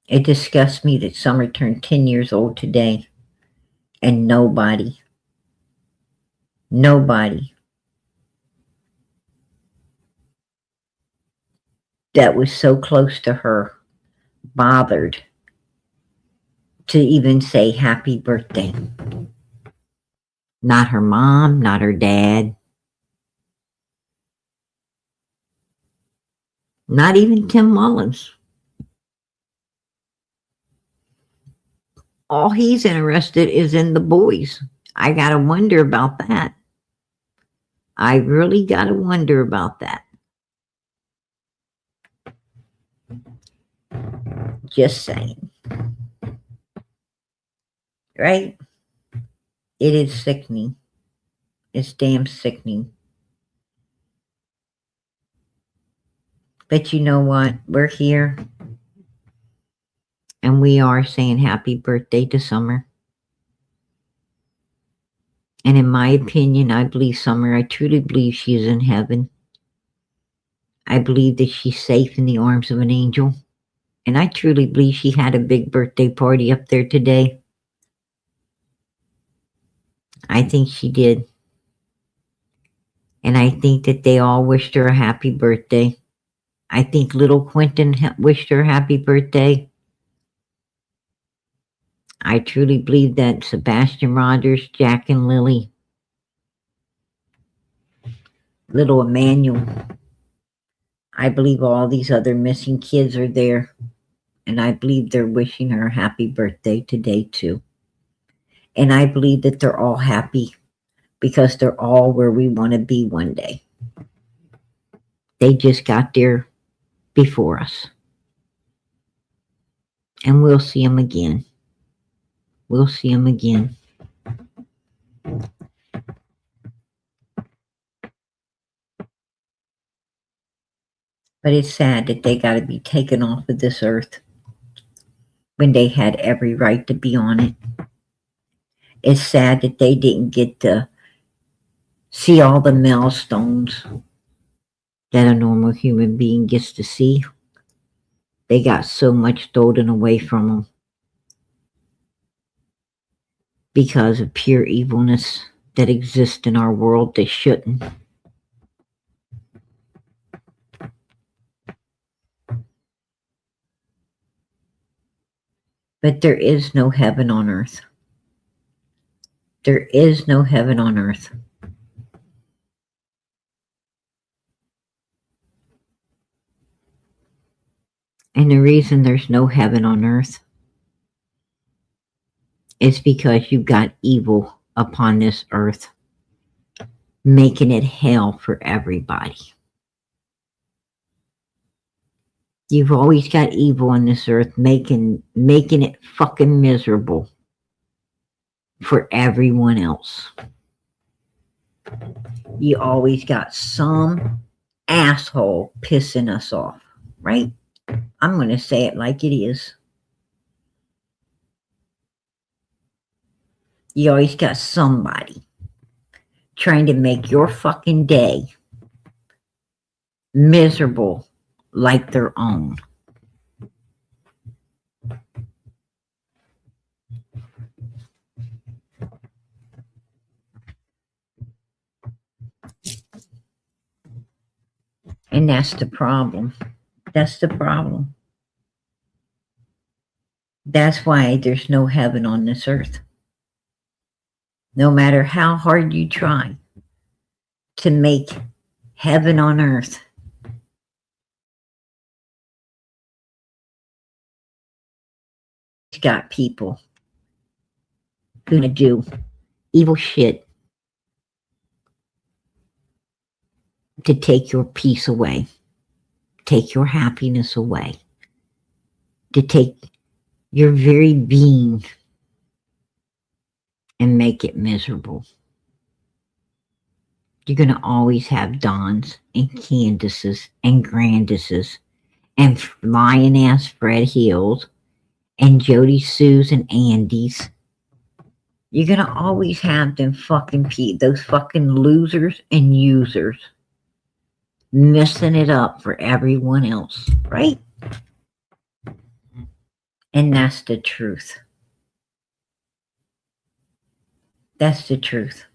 It disgusts me that Summer turned 10 years old today and nobody that was so close to her bothered to even say happy birthday. Not her mom, not her dad, not even Tim Mullins. All he's interested is in the boys. I gotta wonder about that. I really gotta wonder about that. Just saying. Right? It is sickening. It's damn sickening. But you know what? We're here. And we are saying happy birthday to Summer. And in my opinion, I believe Summer, I truly believe she is in heaven. I believe that she's safe in the arms of an angel. And I truly believe she had a big birthday party up there today. I think she did. And I think that they all wished her a happy birthday. I think little Quentin wished her a happy birthday. I truly believe that Sebastian Rogers, Jack and Lily, little Emmanuel, I believe all these other missing kids are there. And I believe they're wishing her a happy birthday today too. And I believe that they're all happy because they're all where we want to be one day. They just got there before us. And we'll see them again. We'll see them again. But it's sad that they got to be taken off of this earth when they had every right to be on it. It's sad that they didn't get to see all the milestones that a normal human being gets to see. They got so much stolen away from them because of pure evilness that exists in our world that shouldn't. But there is no heaven on earth. There is no heaven on earth. And the reason there's no heaven on earth is because you've got evil upon this earth, making it hell for everybody. You've always got evil on this earth, making it fucking miserable for everyone else. You always got some asshole pissing us off, right? I'm going to say it like it is. You always got somebody trying to make your fucking day miserable like their own. And that's the problem. That's the problem. That's why there's no heaven on this earth. No matter how hard you try to make heaven on earth, it's got people who gonna do evil shit to take your peace away, take your happiness away, to take your very being and make it miserable. You're going to always have Dons and Candaces and Grandises and lion-ass Fred Hills and Jody Sues and Andys. You're going to always have them fucking those fucking losers and users messing it up for everyone else, right? And that's the truth. That's the truth.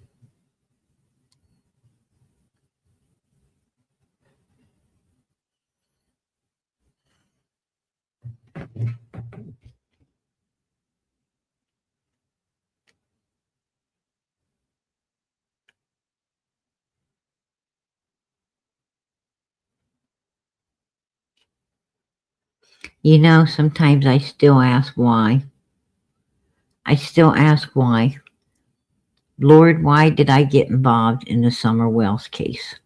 You know, sometimes I still ask why. I still ask why. Lord, why did I get involved in the Summer Wells case?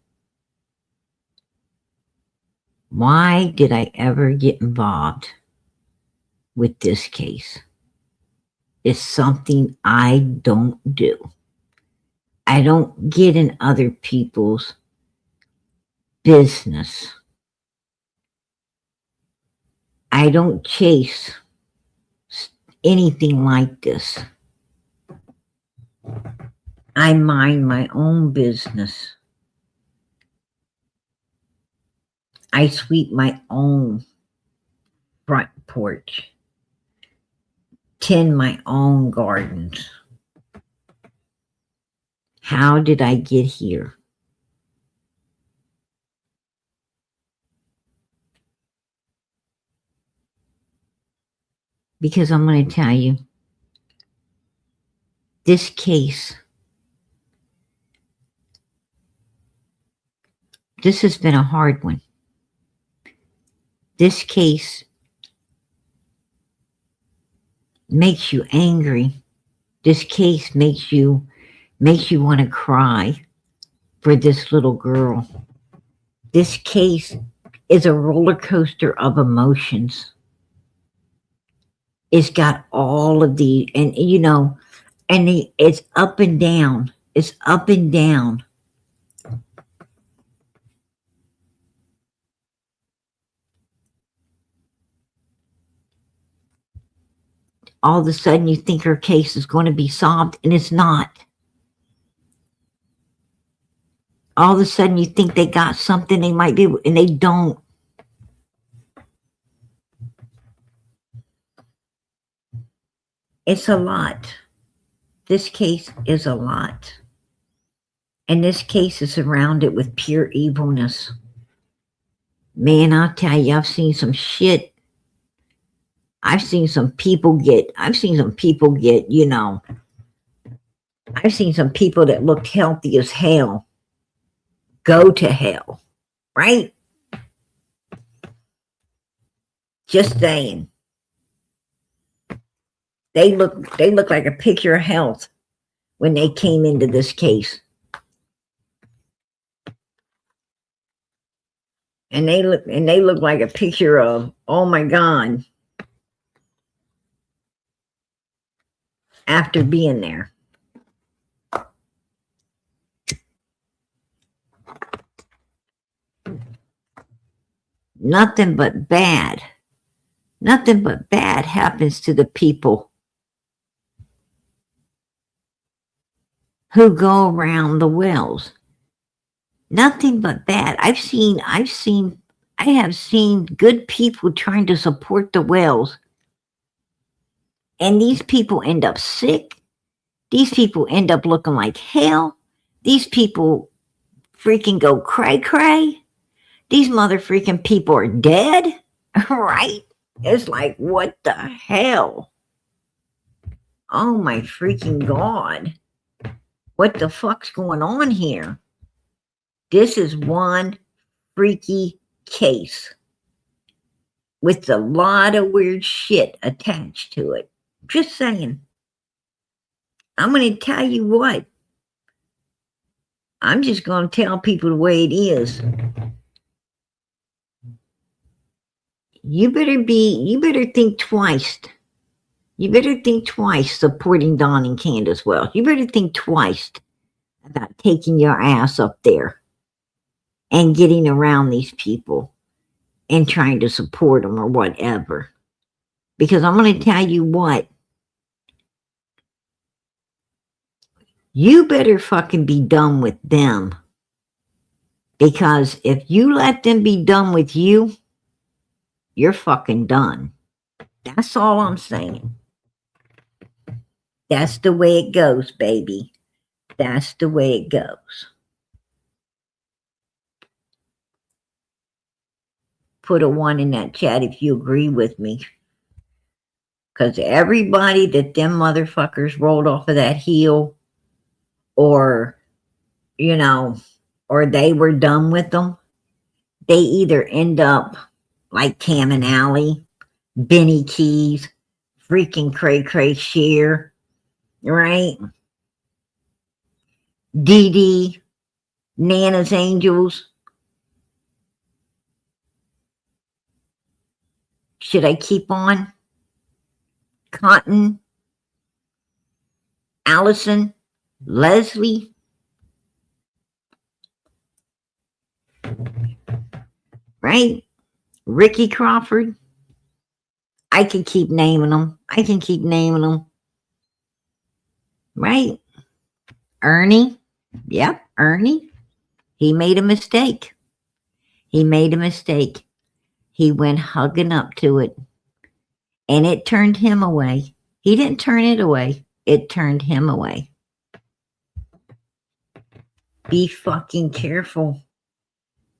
Why did I ever get involved with this case? It's something I don't do. I don't get in other people's business. I don't chase anything like this. I mind my own business. I sweep my own front porch. Tend my own gardens. How did I get here? Because I'm going to tell you, this case, this has been a hard one. This case makes you angry. This case makes you want to cry for this little girl. This case is a roller coaster of emotions. It's got all of the, and you know, and it's up and down. It's up and down. All of a sudden you think her case is going to be solved, and it's not. All of a sudden you think they got something they might be, and they don't. It's a lot. This case is a lot. And this case is surrounded with pure evilness. Man, I'll tell you, I've seen some shit. I've seen some people get, you know, I've seen some people that looked healthy as hell go to hell, right? Just saying. They look like a picture of health when they came into this case. And they look like a picture of, oh my God, after being there. Nothing but bad happens to the people who go around the wells. Nothing but bad. I have seen good people trying to support the wells. And these people end up sick. These people end up looking like hell. These people freaking go cray-cray. These motherfreaking people are dead, right? It's like, what the hell? Oh my freaking God. What the fuck's going on here? This is one freaky case with a lot of weird shit attached to it. Just saying. I'm going to tell you what. I'm just going to tell people the way it is. You better think twice You better think twice supporting Don and Candace Wells. You better think twice about taking your ass up there and getting around these people and trying to support them or whatever. Because I'm going to tell you what. You better fucking be done with them. Because if you let them be done with you, you're fucking done. That's all I'm saying. That's the way it goes, baby. That's the way it goes. Put a 1 in that chat if you agree with me. Because everybody that them motherfuckers rolled off of that hill, or, you know, or they were done with them, they either end up like Cam and Alley, Benny Keys, freaking Cray Cray Shear, right? Dee Dee, Nana's Angels. Should I keep on? Cotton, Allison, Leslie. Right? Ricky Crawford. I can keep naming them. I can keep naming them. Right? Ernie. Yep, Ernie. He made a mistake. He made a mistake. He went hugging up to it. And it turned him away. He didn't turn it away. It turned him away. Be fucking careful.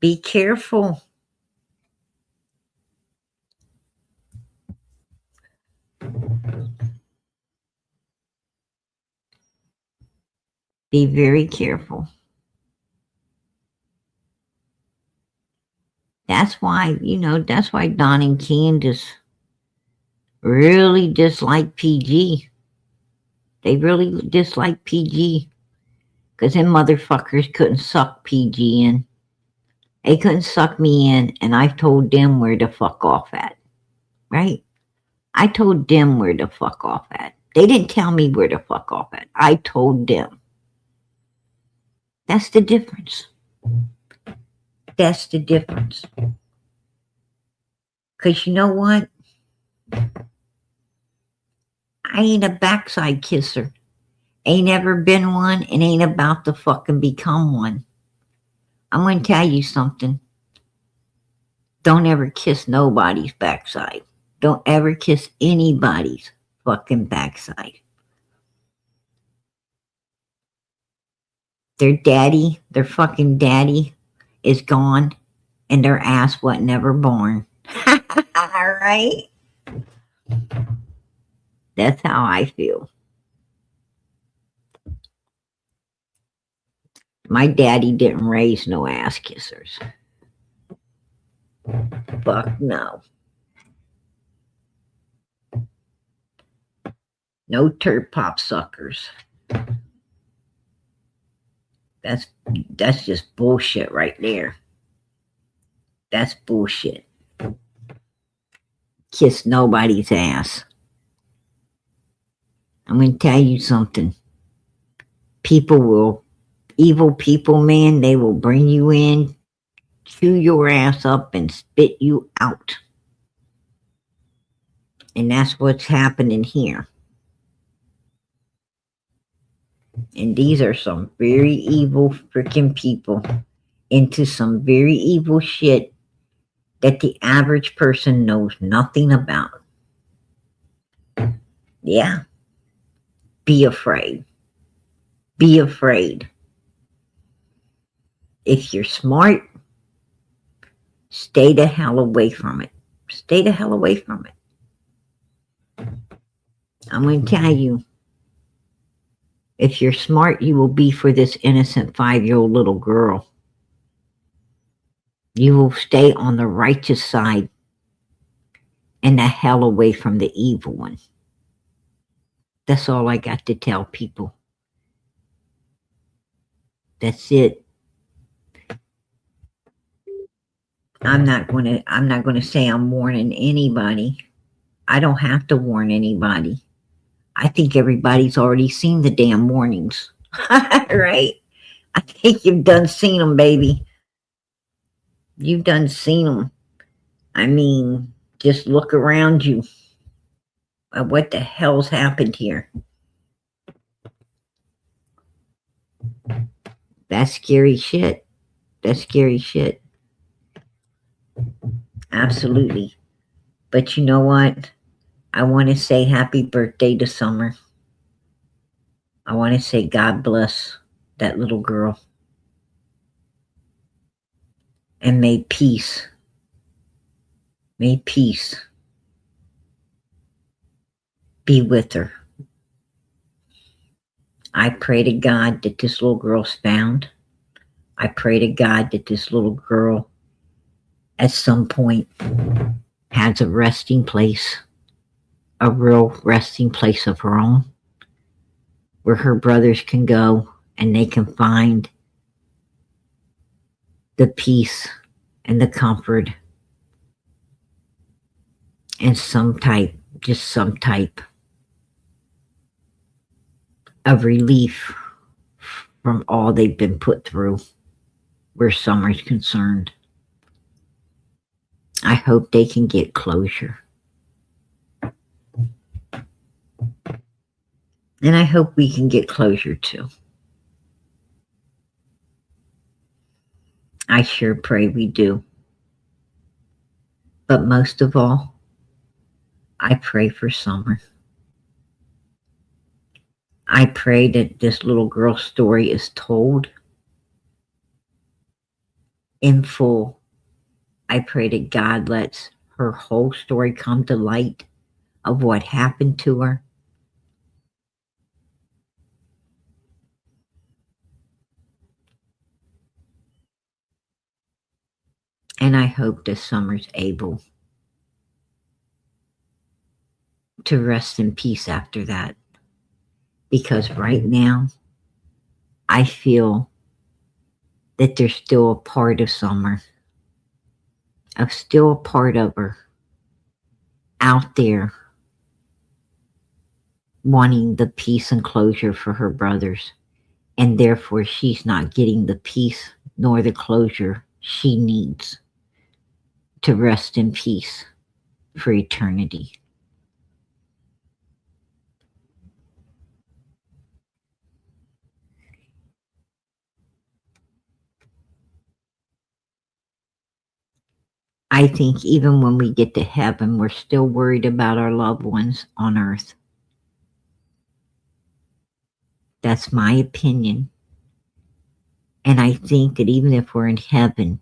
Be careful. Be very careful. That's why, you know, that's why Don and Candace really dislike PG. They really dislike PG. Because them motherfuckers couldn't suck PG in. They couldn't suck me in, and I told them where to fuck off at. Right? I told them where to fuck off at. They didn't tell me where to fuck off at. I told them. That's the difference. That's the difference. Because you know what? I ain't a backside kisser. Ain't ever been one and ain't about to fucking become one. I'm going to tell you something. Don't ever kiss nobody's backside. Don't ever kiss anybody's fucking backside. Their daddy, their fucking daddy is gone and their ass was never born. All right? That's how I feel. My daddy didn't raise no ass kissers. Fuck no. No turd pop suckers. That's just bullshit right there. That's bullshit. Kiss nobody's ass. I'm going to tell you something. Evil people, man, they will bring you in, chew your ass up, and spit you out. And that's what's happening here. And these are some very evil freaking people into some very evil shit that the average person knows nothing about. Yeah. Be afraid. Be afraid. If you're smart, stay the hell away from it. Stay the hell away from it. I'm going to tell you, if you're smart, you will be for this innocent 5-year-old little girl. You will stay on the righteous side and the hell away from the evil one. That's all I got to tell people. That's it. I'm not going to say I'm warning anybody. I don't have to warn anybody. I think everybody's already seen the damn warnings. Right? I think you've done seen them, baby. You've done seen them. I mean, just look around you at what the hell's happened here. That's scary shit. That's scary shit. Absolutely. But you know what? I want to say happy birthday to Summer. I want to say God bless that little girl. And may peace be with her. I pray to God that this little girl's found. I pray to God that this little girl at some point has a resting place, a real resting place of her own, where her brothers can go and they can find the peace and the comfort and some type of relief from all they've been put through where Summer's concerned. I hope they can get closure. And I hope we can get closure too. I sure pray we do. But most of all, I pray for Summer. I pray that this little girl's story is told in full. I pray that God lets her whole story come to light of what happened to her. And I hope that Summer's able to rest in peace after that. Because right now, I feel that there's still a part of Summer, still a part of her out there wanting the peace and closure for her brothers. And therefore, she's not getting the peace nor the closure she needs to rest in peace for eternity. I think even when we get to heaven, we're still worried about our loved ones on earth. That's my opinion. And I think that even if we're in heaven,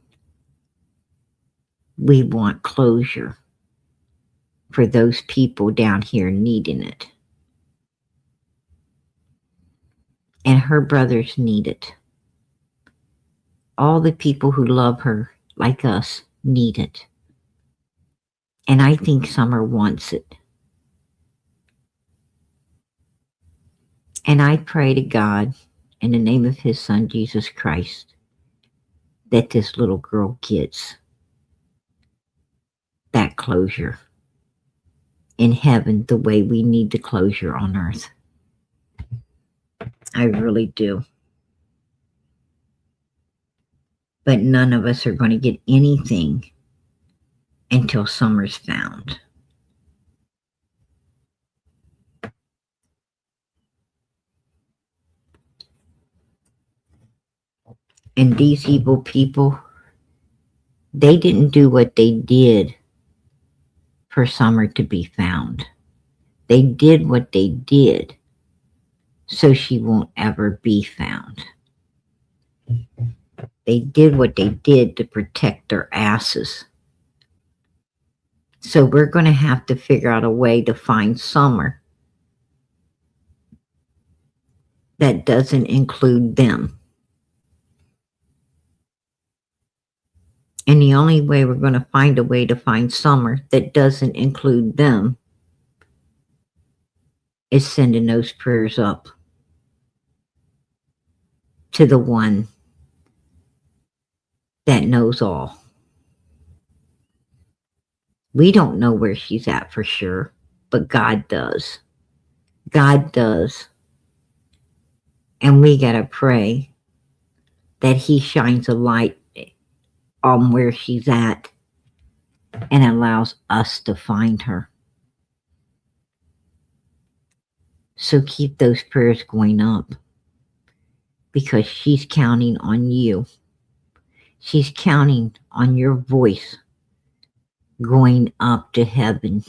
we want closure for those people down here needing it. And her brothers need it. All the people who love her, like us, need it. And I think Summer wants it. And I pray to God, in the name of his son, Jesus Christ, that this little girl gets that closure in heaven the way we need the closure on earth. I really do. But none of us are going to get anything until Summer's found. And these evil people, they didn't do what they did for Summer to be found. They did what they did so she won't ever be found. They did what they did to protect their asses. So we're going to have to figure out a way to find Summer that doesn't include them. And the only way we're going to find a way to find Summer that doesn't include them is sending those prayers up to the one that knows all. We don't know where she's at for sure, but God does. God does. And we got to pray that He shines a light on where she's at and allows us to find her. So keep those prayers going up because she's counting on you. She's counting on your voice going up to heaven.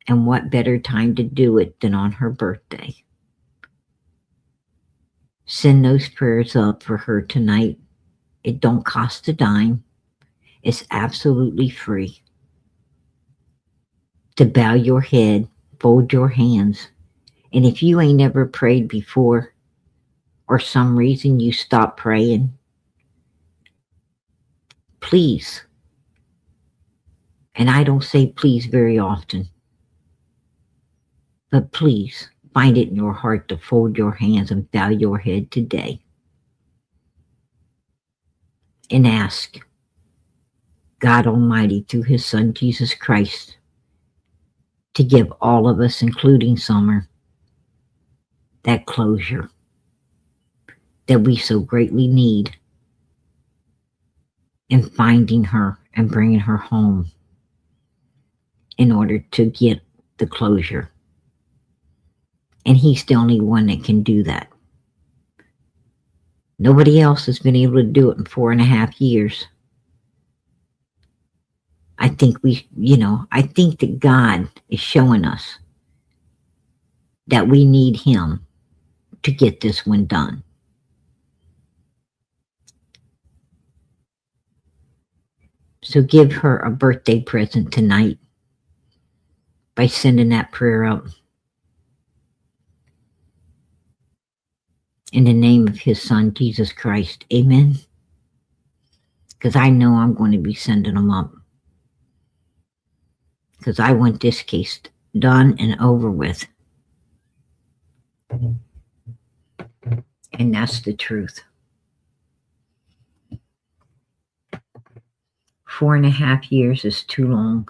And what better time to do it than on her birthday? Send those prayers up for her tonight. It don't cost a dime. It's absolutely free. To bow your head, fold your hands, and if you ain't ever prayed before, or some reason you stop praying, please, and I don't say please very often, but please find it in your heart to fold your hands and bow your head today and ask God Almighty through His Son Jesus Christ to give all of us, including Summer, that closure that we so greatly need in finding her and bringing her home in order to get the closure. And He's the only one that can do that. Nobody else has been able to do it in 4.5 years. I think I think that God is showing us that we need Him to get this one done. So give her a birthday present tonight by sending that prayer up. In the name of His Son, Jesus Christ. Amen. Because I know I'm going to be sending them up. Because I want this case done and over with. And that's the truth. 4.5 years is too long.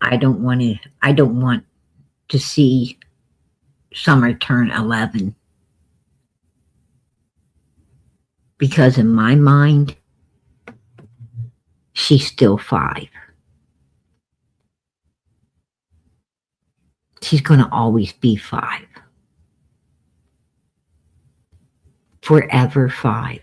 I don't want to see Summer turn 11. Because in my mind, she's still 5. She's going to always be 5. Forever 5.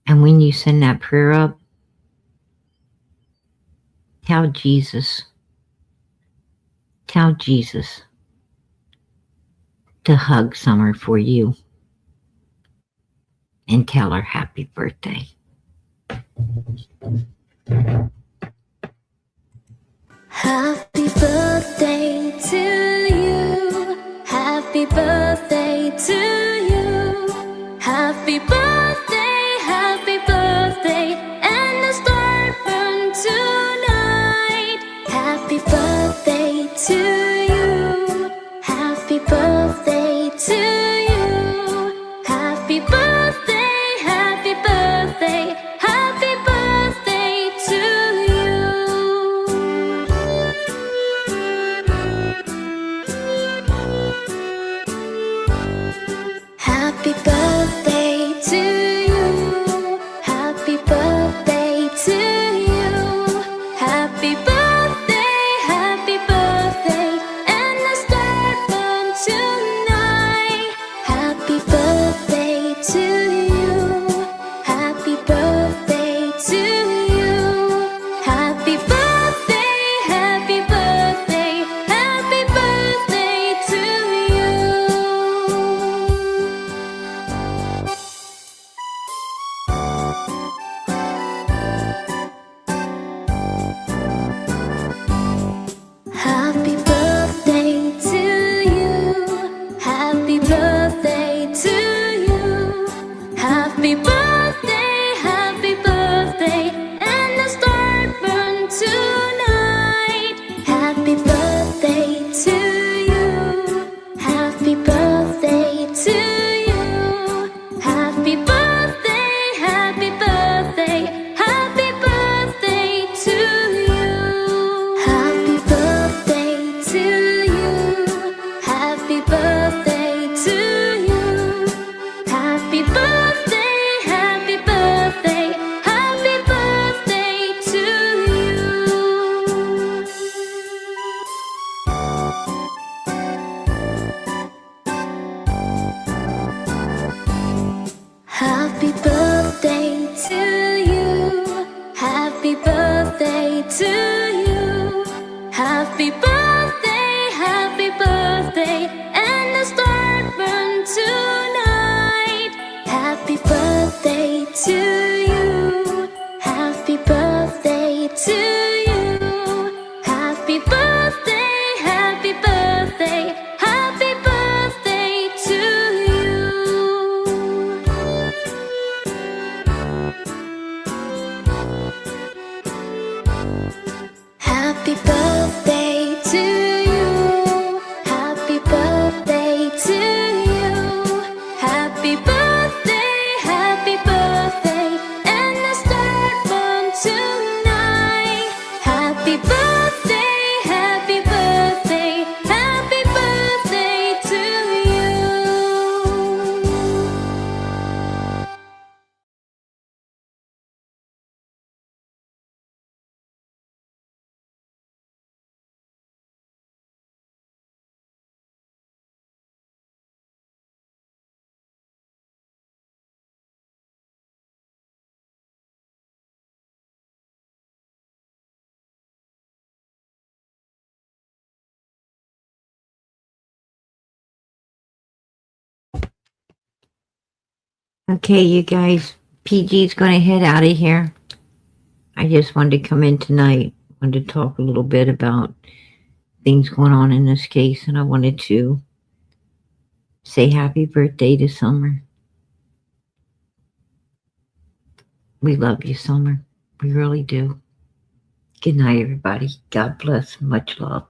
And when you send that prayer up, tell Jesus to hug Summer for you and tell her happy birthday. Happy birthday to you. Happy birthday to you. Happy birthday, and the star burn tonight. Happy birthday to you. Happy birthday to you. Happy birthday, happy birthday to you. Happy birthday to you. Happy birthday to you. Happy birthday, and the star burn tonight. Happy birthday to you. Happy birthday to you. Happy birthday to you. birthday to you. Happy birthday, and the star burn tonight. Happy birthday to you. Happy birthday to you. Happy birthday, happy birthday, happy birthday to you. Happy birthday to you. Happy birthday to you. Happy birthday, and the star burn tonight. Happy birthday, happy birthday, happy birthday to you. Okay, you guys, PG's going to head out of here. I just wanted to come in tonight, wanted to talk a little bit about things going on in this case, and I wanted to say happy birthday to Summer. We love you, Summer. We really do. Good night, everybody. God bless. Much love.